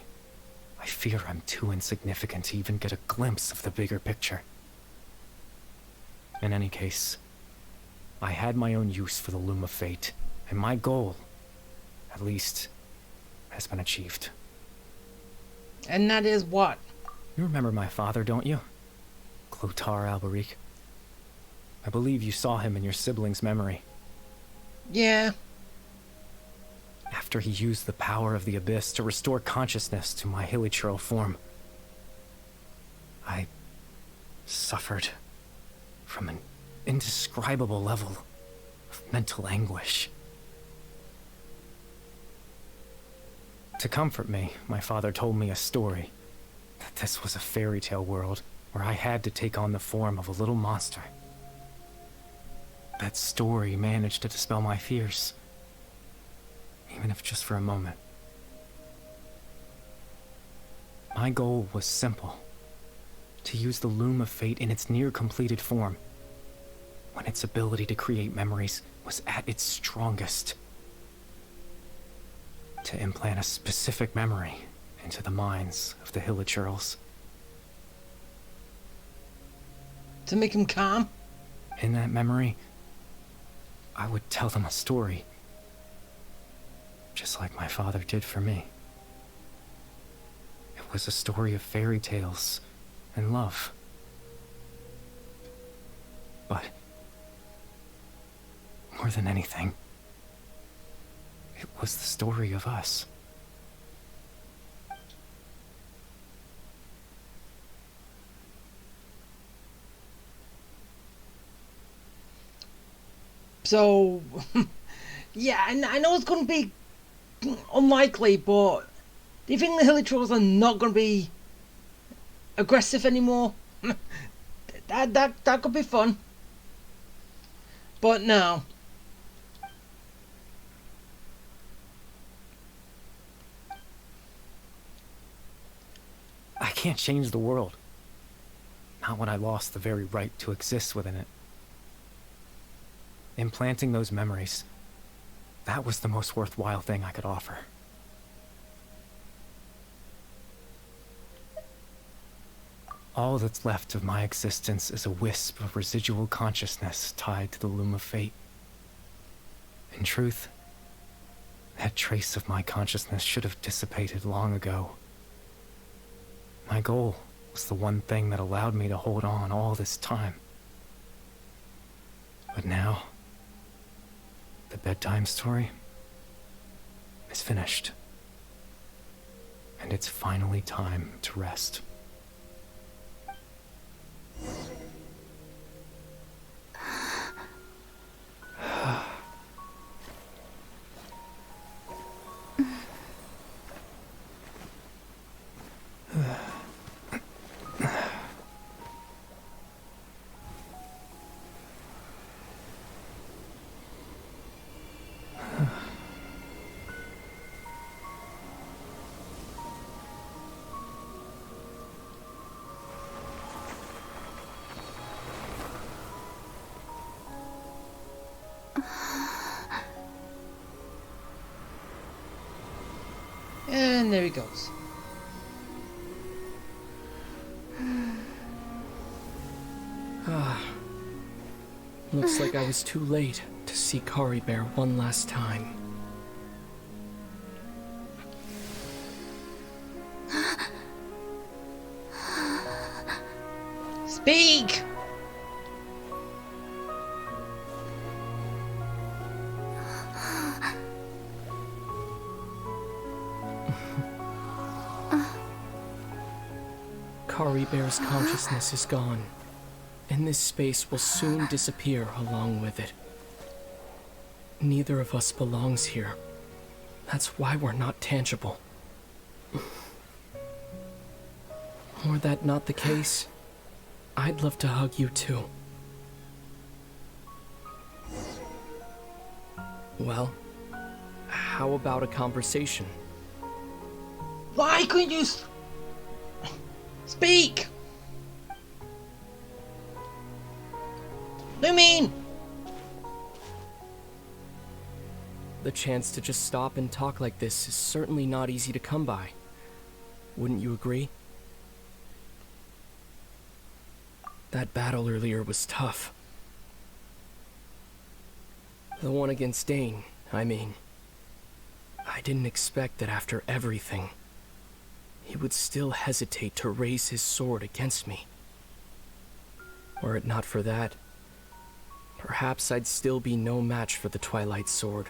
[SPEAKER 10] I fear I'm too insignificant to even get a glimpse of the bigger picture. In any case, I had my own use for the Loom of Fate, and my goal, at least, has been achieved.
[SPEAKER 1] And that is what?
[SPEAKER 10] You remember my father, don't you? Clotar Alberic. I believe you saw him in your sibling's memory.
[SPEAKER 1] Yeah.
[SPEAKER 10] After he used the power of the Abyss to restore consciousness to my hilichurl form, I suffered from an indescribable level of mental anguish. To comfort me, my father told me a story, that this was a fairy tale world where I had to take on the form of a little monster. That story managed to dispel my fears, even if just for a moment. My goal was simple: to use the Loom of Fate in its near-completed form, when its ability to create memories was at its strongest. To implant a specific memory into the minds of the hilichurls.
[SPEAKER 1] To make him calm?
[SPEAKER 10] In that memory, I would tell them a story, just like my father did for me. It was a story of fairy tales and love. But more than anything, it was the story of us.
[SPEAKER 1] So, yeah, I know it's going to be unlikely, but do you think the hilichurls are not going to be aggressive anymore? that could be fun. But no.
[SPEAKER 10] can't change the world. Not when I lost the very right to exist within it. Implanting those memories, that was the most worthwhile thing I could offer. All that's left of my existence is a wisp of residual consciousness tied to the loom of fate. In truth, that trace of my consciousness should have dissipated long ago. My goal was the one thing that allowed me to hold on all this time. But now, the bedtime story is finished. And it's finally time to rest.
[SPEAKER 1] And there he goes.
[SPEAKER 9] Looks like I was too late to see Kari Bear one last time.
[SPEAKER 1] Speak!
[SPEAKER 9] Kari Bear's consciousness is gone, and this space will soon disappear along with it. Neither of us belongs here. That's why we're not tangible. Were that not the case, I'd love to hug you too. Well, how about a conversation?
[SPEAKER 1] Why couldn't you speak? What do you mean?
[SPEAKER 9] The chance to just stop and talk like this is certainly not easy to come by. Wouldn't you agree? That battle earlier was tough. The one against Dane, I mean. I didn't expect that after everything, he would still hesitate to raise his sword against me. Were it not for that, perhaps I'd still be no match for the Twilight Sword.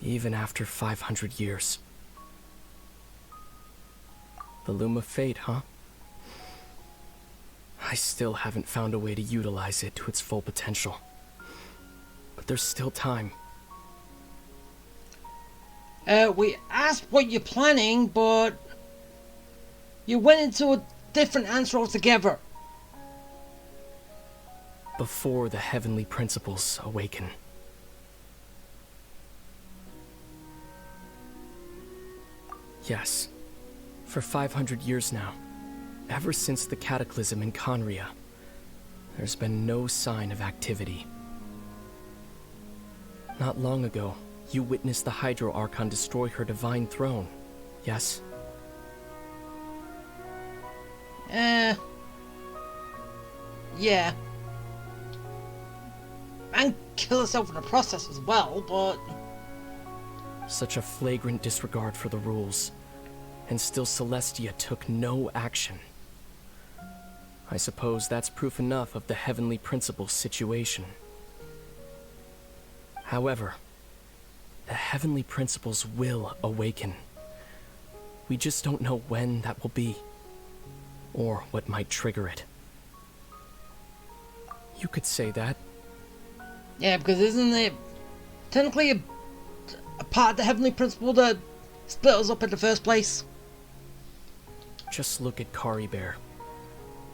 [SPEAKER 9] Even after 500 years. The Loom of Fate, huh? I still haven't found a way to utilize it to its full potential. But there's still time.
[SPEAKER 1] We asked what you're planning, but you went into a different answer altogether.
[SPEAKER 9] Before the heavenly principles awaken. Yes, for 500 years now, ever since the cataclysm in Conria, there's been no sign of activity. Not long ago, you witnessed the Hydro Archon destroy her divine throne, yes?
[SPEAKER 1] Yeah. And kill herself in the process as well, but...
[SPEAKER 9] Such a flagrant disregard for the rules, and still Celestia took no action. I suppose that's proof enough of the Heavenly Principle's situation. However, the Heavenly Principles will awaken. We just don't know when that will be, or what might trigger it. You could say that.
[SPEAKER 1] Yeah, because isn't it technically a part of the Heavenly Principle that split us up in the first place?
[SPEAKER 9] Just look at Kari Bear.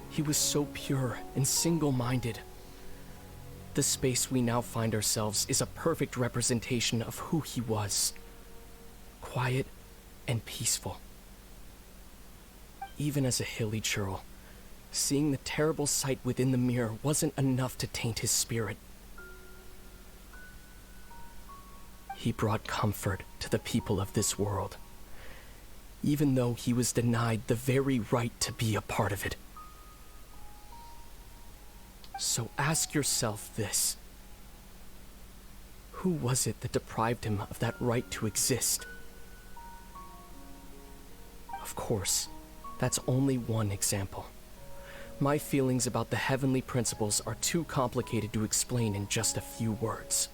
[SPEAKER 9] He was so pure and single-minded. The space we now find ourselves is a perfect representation of who he was. Quiet and peaceful. even as a hilly churl, seeing the terrible sight within the mirror wasn't enough to taint his spirit. He brought comfort to the people of this world, even though he was denied the very right to be a part of it. So ask yourself this. Who was it that deprived him of that right to exist? Of course, that's only one example. My feelings about the heavenly principles are too complicated to explain in just a few words.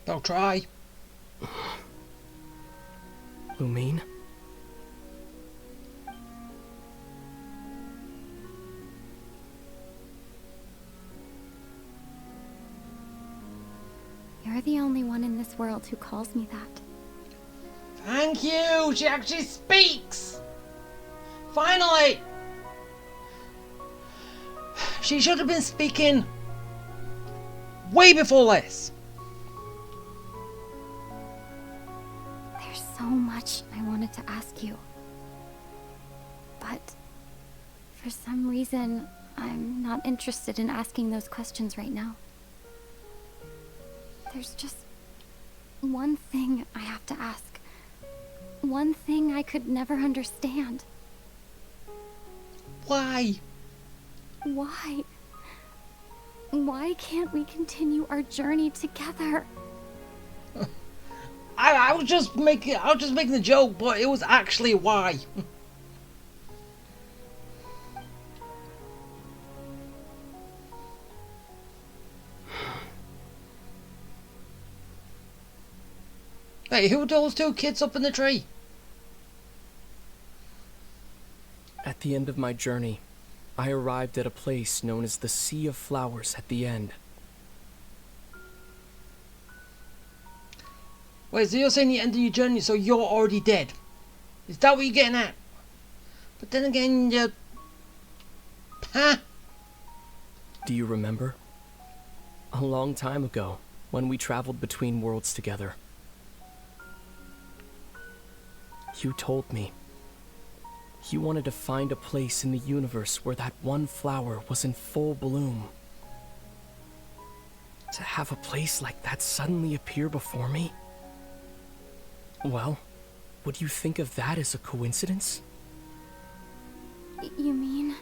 [SPEAKER 1] I'll try.
[SPEAKER 9] Lumine?
[SPEAKER 11] You're the only one in this world who calls me that.
[SPEAKER 1] Thank you! She actually speaks! Finally! She should have been speaking way before this.
[SPEAKER 11] There's so much I wanted to ask you. But for some reason, I'm not interested in asking those questions right now. There's just one thing I have to ask. One thing I could never understand.
[SPEAKER 1] Why?
[SPEAKER 11] Why? Why can't we continue our journey together?
[SPEAKER 1] I was just making the joke, but it was actually why. Hey, who are those two kids up in the tree?
[SPEAKER 9] At the end of my journey, I arrived at a place known as the Sea of Flowers at the end.
[SPEAKER 1] Wait, so you're saying you ended your journey, so you're already dead? Is that what you're getting at? But then again, you... Huh?
[SPEAKER 9] Do you remember? A long time ago, when we traveled between worlds together. You told me you wanted to find a place in the universe where that one flower was in full bloom. To have a place like that suddenly appear before me? Well, would you think of that as a coincidence?
[SPEAKER 11] You mean?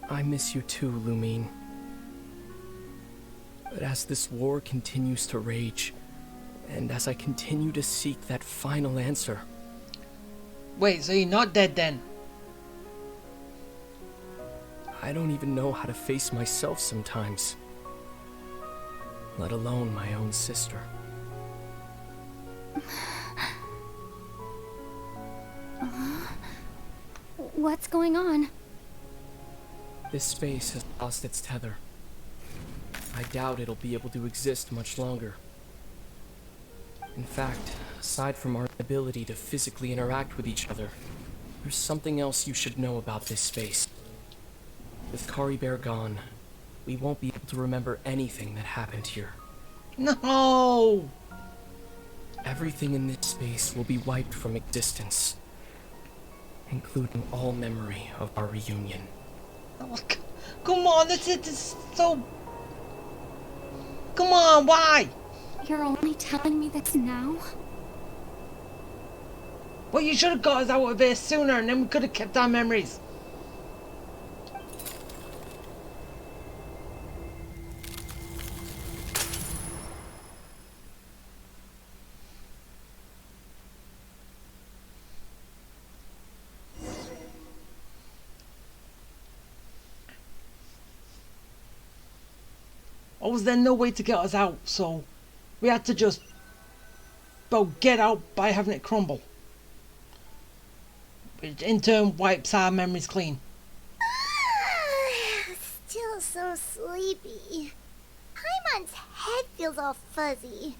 [SPEAKER 9] I miss you too, Lumine. But as this war continues to rage, and as I continue to seek that final answer...
[SPEAKER 1] Wait, so you're not dead then?
[SPEAKER 9] I don't even know how to face myself sometimes. Let alone my own sister.
[SPEAKER 11] What's going on?
[SPEAKER 9] This space has lost its tether. I doubt it'll be able to exist much longer. In fact, aside from our ability to physically interact with each other, there's something else you should know about this space. With Kari Bear gone, we won't be able to remember anything that happened here.
[SPEAKER 1] No!
[SPEAKER 9] Everything in this space will be wiped from existence, including all memory of our reunion.
[SPEAKER 1] Oh, come on, this is so... Come on, why?
[SPEAKER 11] You're only telling me this now?
[SPEAKER 1] Well, you should have got us out of here sooner, and then we could have kept our memories. Or was there no way to get us out, so we had to just, well, get out by having it crumble. Which in turn wipes our memories clean.
[SPEAKER 5] Still so sleepy. Paimon's head feels all fuzzy.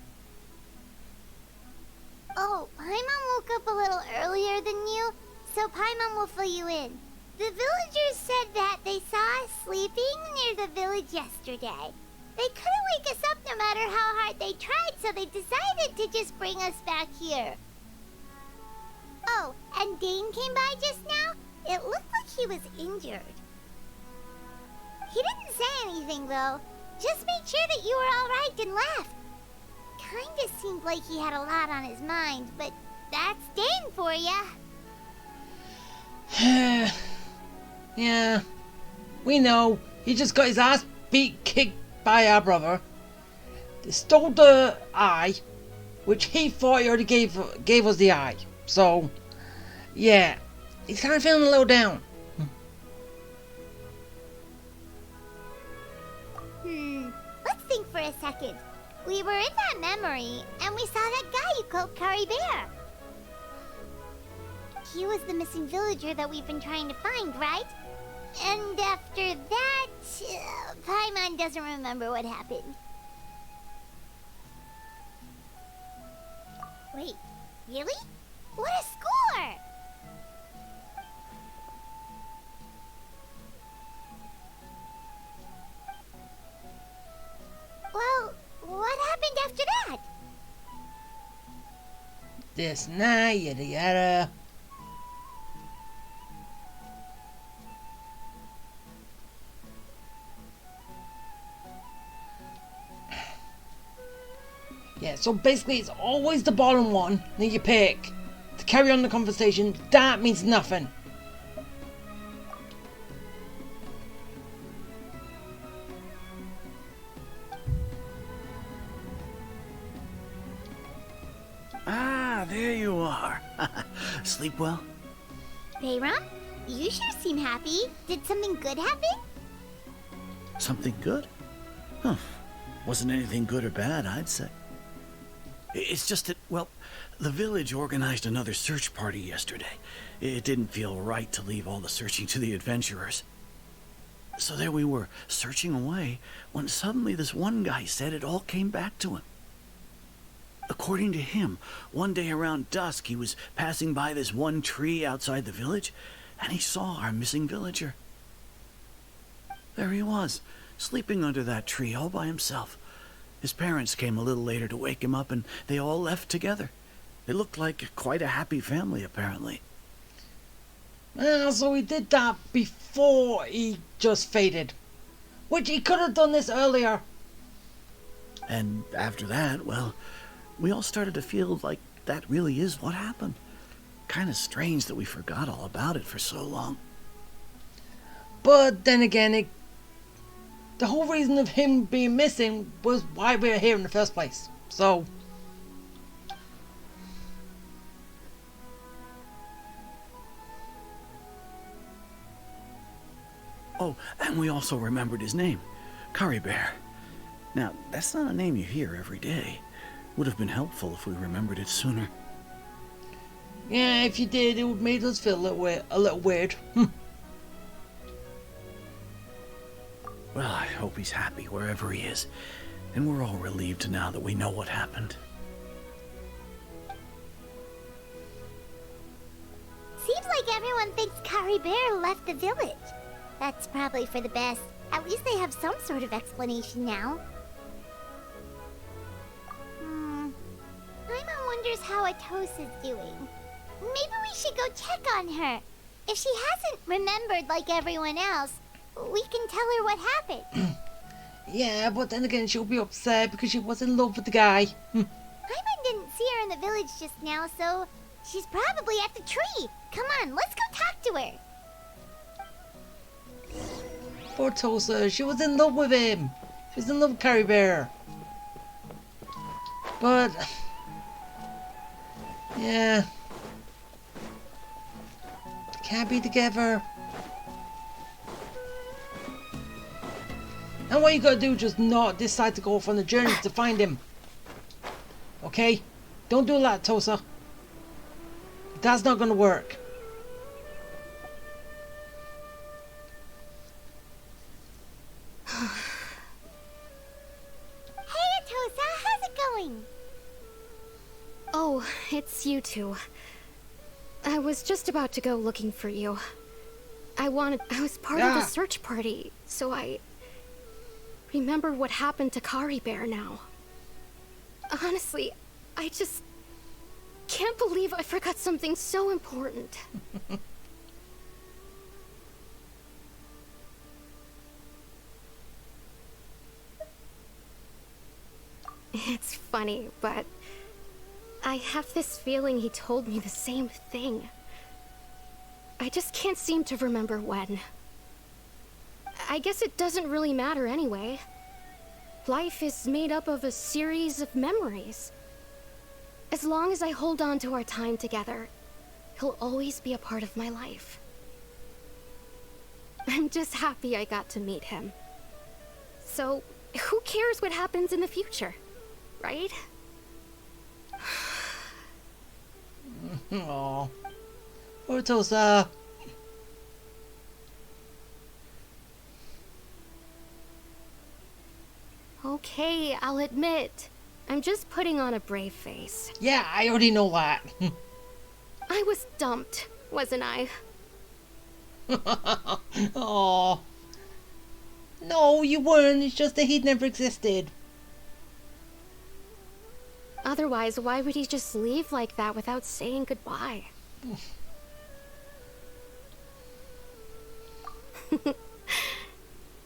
[SPEAKER 5] Oh, Paimon woke up a little earlier than you, so Paimon will fill you in. The villagers said that they saw us sleeping near the village yesterday. They couldn't wake us up no matter how hard they tried, so they decided to just bring us back here. Oh, and Dane came by just now? It looked like he was injured. He didn't say anything, though. Just made sure that you were alright and left. Kinda seemed like he had a lot on his mind, but that's Dane for ya.
[SPEAKER 1] Yeah, we know. He just got his ass kicked by our brother. They stole the eye, which he thought he already gave us the eye. So, yeah, he's kind of feeling a little down.
[SPEAKER 5] Let's think for a second. We were in that memory, and we saw that guy you called Curry Bear. He was the missing villager that we've been trying to find, right? And after that, Paimon doesn't remember what happened. Wait, really? What a score! Well, what happened after that?
[SPEAKER 1] This night, yada yada. Yeah, so basically it's always the bottom one that you pick to carry on the conversation. That means nothing.
[SPEAKER 2] Ah, there you are. Sleep well?
[SPEAKER 5] Bayram, you sure seem happy. Did something good happen?
[SPEAKER 2] Something good? Huh. Wasn't anything good or bad, I'd say. It's just that, well, the village organized another search party yesterday. It didn't feel right to leave all the searching to the adventurers. So there we were, searching away, when suddenly this one guy said it all came back to him. According to him, one day around dusk he was passing by this one tree outside the village, and he saw our missing villager. There he was, sleeping under that tree all by himself. His parents came a little later to wake him up, and they all left together. They looked like quite a happy family, apparently.
[SPEAKER 1] Well, so he did that before he just faded. Which he could have done this earlier.
[SPEAKER 2] And after that, well, we all started to feel like that really is what happened. Kind of strange that we forgot all about it for so long.
[SPEAKER 1] But then again, the whole reason of him being missing was why we were here in the first place. So...
[SPEAKER 2] Oh, and we also remembered his name, Curry Bear. Now, that's not a name you hear every day. Would have been helpful if we remembered it sooner.
[SPEAKER 1] Yeah, if you did, it would make us feel a little weird.
[SPEAKER 2] Well, I hope he's happy wherever he is. And we're all relieved now that we know what happened.
[SPEAKER 5] Seems like everyone thinks Curry Bear left the village. That's probably for the best. At least they have some sort of explanation now. Paimon wonders how Atosa's doing. Maybe we should go check on her. If she hasn't remembered like everyone else, we can tell her what happened.
[SPEAKER 1] Yeah, but then again, she'll be upset because she was in love with the guy.
[SPEAKER 5] Paimon didn't see her in the village just now, so she's probably at the tree. Come on, let's go talk to her.
[SPEAKER 1] Poor Tosa, she was in love with him. She was in love with Curry Bear. But... yeah. They can't be together. And what you gotta do is just not decide to go off on the journey to find him. Okay? Don't do that, Tosa. That's not gonna work.
[SPEAKER 5] Hey, Atosa, how's it going?
[SPEAKER 7] Oh, it's you two. I was just about to go looking for you. I was part of the search party, so I remembered what happened to Curry Bear now. Honestly, can't believe I forgot something so important. It's funny, but I have this feeling he told me the same thing. I just can't seem to remember when. I guess it doesn't really matter anyway. Life is made up of a series of memories. As long as I hold on to our time together, he'll always be a part of my life. I'm just happy I got to meet him. So, who cares what happens in the future, right?
[SPEAKER 1] Aww. Poor Tosa.
[SPEAKER 7] Okay, I'll admit. I'm just putting on a brave face.
[SPEAKER 1] Yeah, I already know that.
[SPEAKER 7] I was dumped, wasn't I?
[SPEAKER 1] Oh. No, you weren't. It's just that he'd never existed.
[SPEAKER 7] Otherwise, why would he just leave like that without saying goodbye?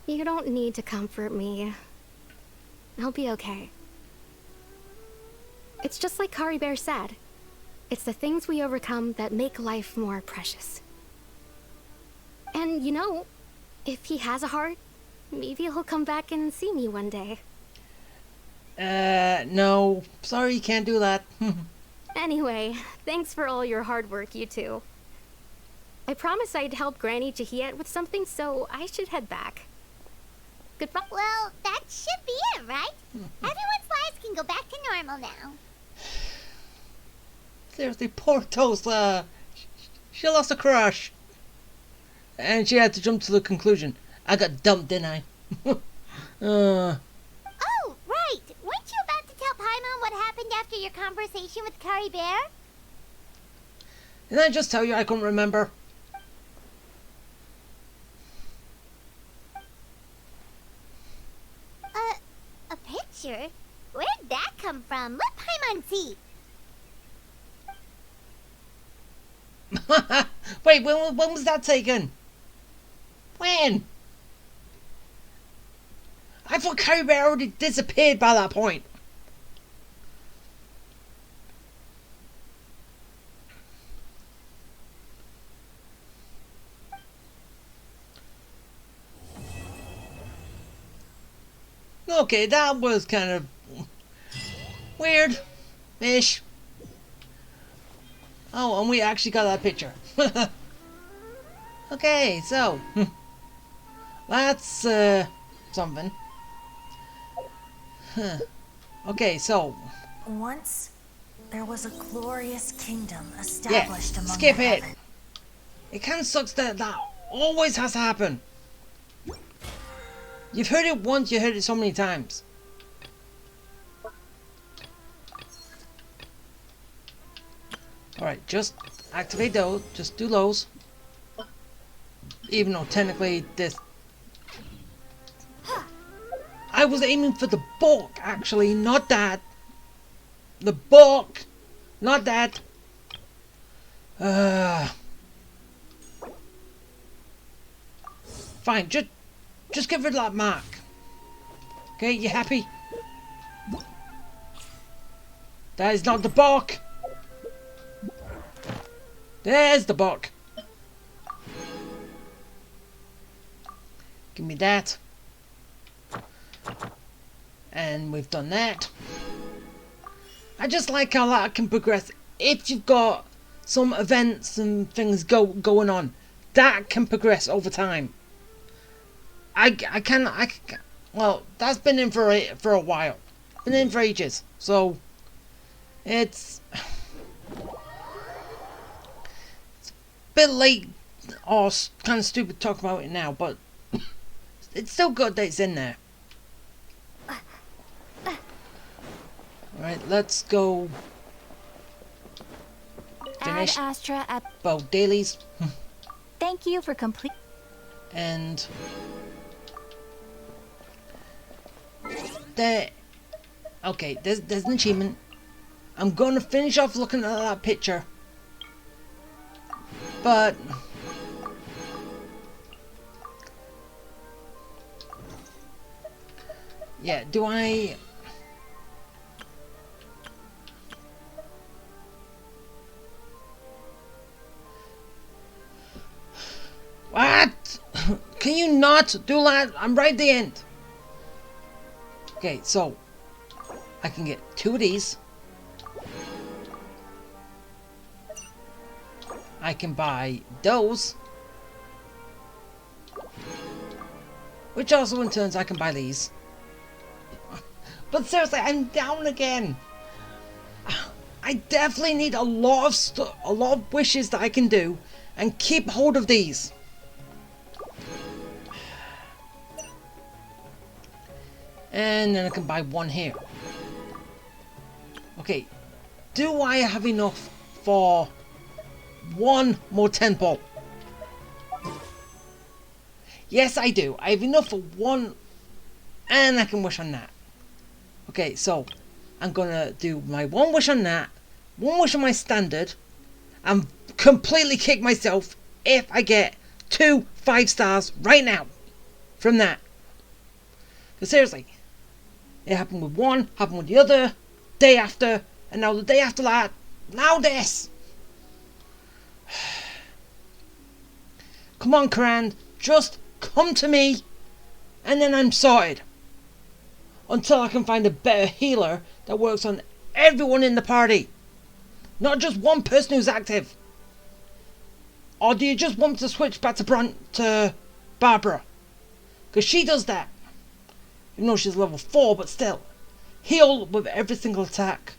[SPEAKER 7] You don't need to comfort me. I'll be okay. It's just like Kari Bear said. It's the things we overcome that make life more precious. And you know, if he has a heart, maybe he'll come back and see me one day.
[SPEAKER 1] No. Sorry, you can't do that.
[SPEAKER 7] Anyway, thanks for all your hard work, you two. I promised I'd help Granny Jahiet with something, so I should head back. Goodbye.
[SPEAKER 5] Well, that should be it, right? Everyone's lives can go back to normal now.
[SPEAKER 1] Seriously, poor Tosa. She lost a crush. And she had to jump to the conclusion. I got dumped, didn't I?
[SPEAKER 5] Oh, right. Weren't you about to tell Paimon what happened after your conversation with Kari Bear?
[SPEAKER 1] Didn't I just tell you I couldn't remember?
[SPEAKER 5] A picture? Where'd that come from? Let Paimon see.
[SPEAKER 1] Wait, when was that taken? When? I thought Kari Bear already disappeared by that point. Okay, that was kind of weird-ish. Oh, and we actually got that picture. Okay, so that's something. Okay, so
[SPEAKER 12] once there was a glorious kingdom established among
[SPEAKER 1] skip
[SPEAKER 12] the
[SPEAKER 1] it.
[SPEAKER 12] heavens.
[SPEAKER 1] It kind of sucks that always has to happen. You've heard it once, you heard it so many times. Alright, just activate those, just do those. Even though technically this... I was aiming for the book, actually, not that. The book, not that. Fine, just give her that mark. Okay, you happy? That is not the book. There's the book. Give me that. And we've done that. I just like how that can progress. If you've got some events and things going on, that can progress over time. Well, that's been in for a while. Been in for ages. So it's a bit late or kind of stupid to talk about it now, but it's still good that it's in there. Alright, let's go finish
[SPEAKER 4] Add Astra at
[SPEAKER 1] both dailies.
[SPEAKER 4] Thank you for complete.
[SPEAKER 1] And there. Okay, there's an achievement. I'm gonna finish off looking at that picture. But yeah, do I? What? Can you not do that? I'm right at the end. Okay, so I can get 2 of these. I can buy those. Which also in turns I can buy these. But seriously, I'm down again. I definitely need a lot of wishes that I can do and keep hold of these. And then I can buy 1 here. Okay, do I have enough for 1 more temple? Yes, I do. I have enough for 1, and I can wish on that. Okay, so I'm gonna do my 1 wish on that, 1 wish on my standard, and completely kick myself if I get 2 5 stars right now from that. But seriously, it happened with 1, happened with the other, day after, and now the day after that, now this. Come on, Karan, just come to me, and then I'm sorted. Until I can find a better healer that works on everyone in the party. Not just one person who's active. Or do you just want to switch back to Barbara? Because she does that. Even though she's level 4, but still. Heal with every single attack.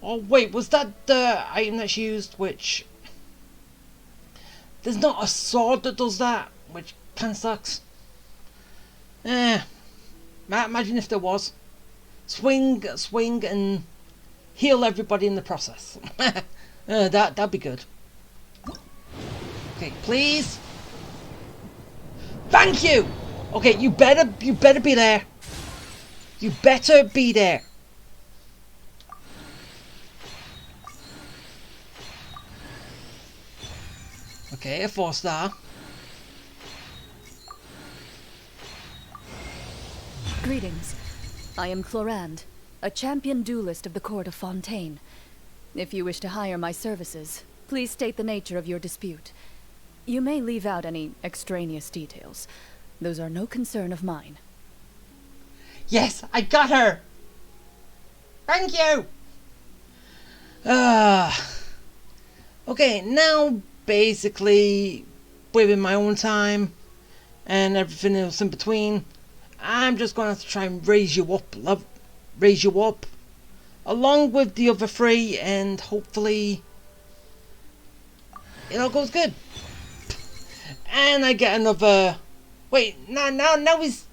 [SPEAKER 1] Oh wait, was that the item that she used? Which... There's not a sword that does that. Which kind of sucks. Imagine if there was. Swing, and heal everybody in the process. That'd be good. Okay, please. Thank you. Okay, you better be there. You better be there. Okay, a 4-star.
[SPEAKER 13] Greetings. I am Clorand, a champion duelist of the court of Fontaine. If you wish to hire my services, please state the nature of your dispute. You may leave out any extraneous details. Those are no concern of mine.
[SPEAKER 1] Yes, I got her! Thank you! Okay, now basically within my own time and everything else in between, I'm just going to have to try and raise you up along with the other 3, and hopefully it all goes good. And I get another... Wait, now he's...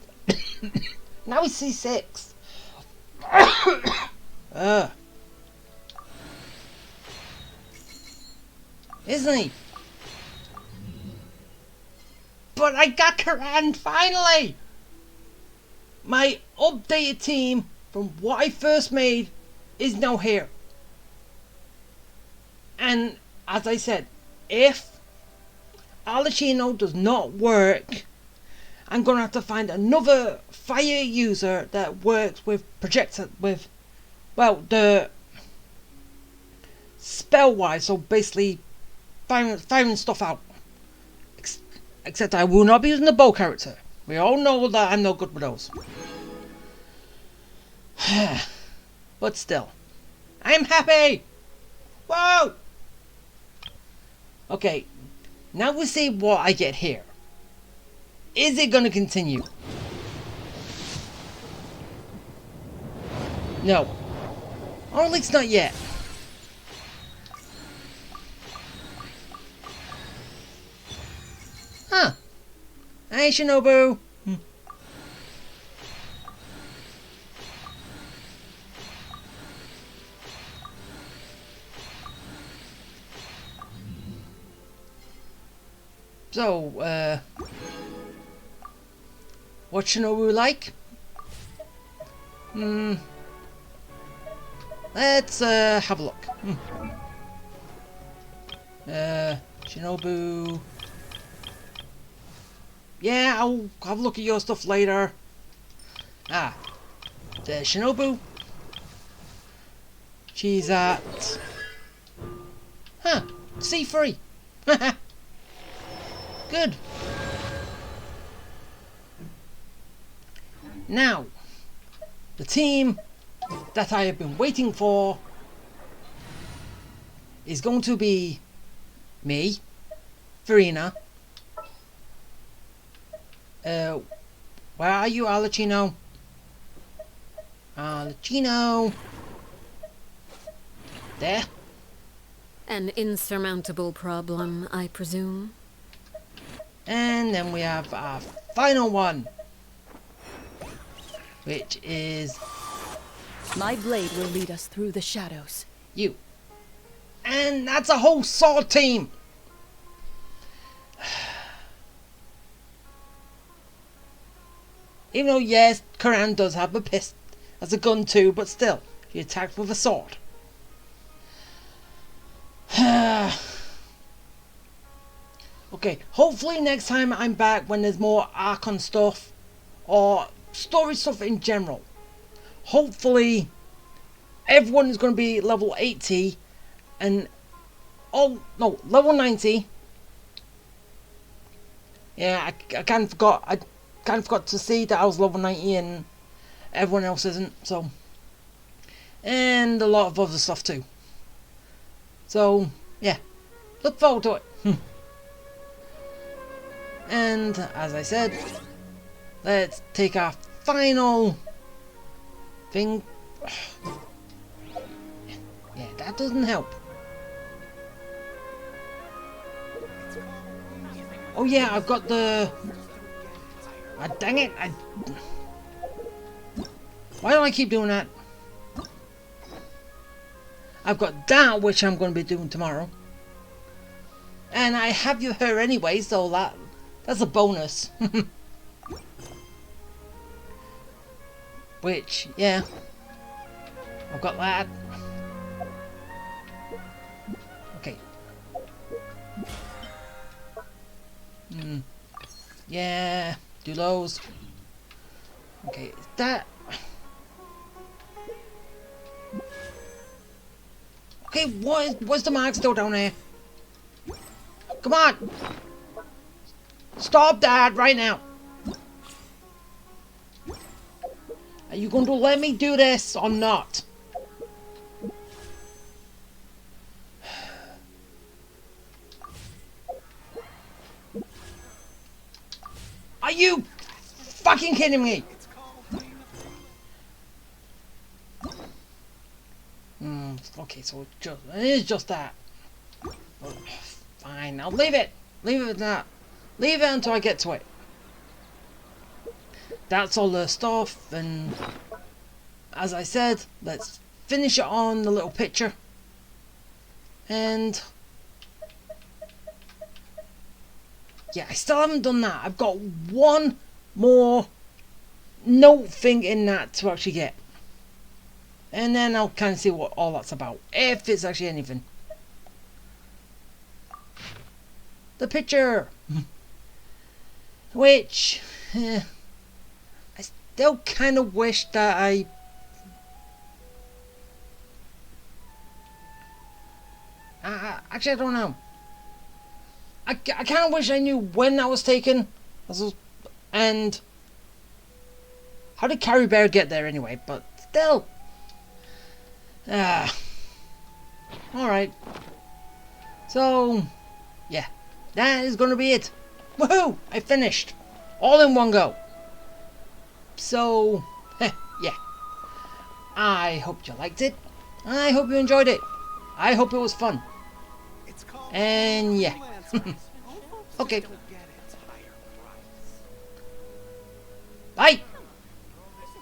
[SPEAKER 1] now he's C6. Isn't he? But I got Karan finally! My updated team from what I first made is now here. And as I said, if Alicino does not work, I'm gonna have to find another fire user that works with projector the spell wise, so basically firing stuff out. Except I will not be using the bow character. We all know that I'm no good with those. But still, I'm happy! Whoa! Okay, now we see what I get here. Is it gonna continue? No. Or at least not yet. Huh. Hey, Shinobu! So, what Shinobu like? let's have a look. Shinobu. Yeah, I'll have a look at your stuff later. Ah, the Shinobu. She's at... Huh, C3. Good. Now, the team that I have been waiting for is going to be me, Farina. Where are you, Alicino? Alicino. There.
[SPEAKER 14] An insurmountable problem, I presume.
[SPEAKER 1] And then we have our final one, which is...
[SPEAKER 13] My blade will lead us through the shadows.
[SPEAKER 1] You. And that's a whole sword team! Even though, yes, Karan does have a pistol as a gun too, but still, she attacked with a sword. Okay, hopefully next time I'm back when there's more Archon stuff, or story stuff in general. Hopefully, everyone is going to be level 80, and... Oh, no, level 90. Yeah, I kind of forgot to see that I was level 90 and everyone else isn't, so... And a lot of other stuff too. So, yeah. Look forward to it. And, as I said, let's take our final thing. Yeah, that doesn't help. Oh yeah, I've got the... Ah, dang it! Why do I keep doing that? I've got that, which I'm going to be doing tomorrow. And I have you here anyway, so that's a bonus. Which, yeah. I've got that. Okay. Yeah, do those. Okay, is that... Okay, what's the mark still down there? Come on! Stop that right now! Are you going to let me do this or not? Are you fucking kidding me? Okay, so it is just that. Oh, fine, I'll leave it. Leave it at that. Leave it until I get to it. That's all the stuff, and as I said, let's finish it on the little picture. And yeah, I still haven't done that. I've got one more note thing in that to actually get. And then I'll kind of see what all that's about. If it's actually anything. The picture! Which... I still kind of wish that I... Actually, I don't know. I kind of wish I knew when that was taken. And... How did Carrie Bear get there anyway? But still... Alright. So, yeah. That is going to be it. Woohoo! I finished. All in one go. So, yeah. I hope you liked it. I hope you enjoyed it. I hope it was fun. And yeah. Okay. Bye.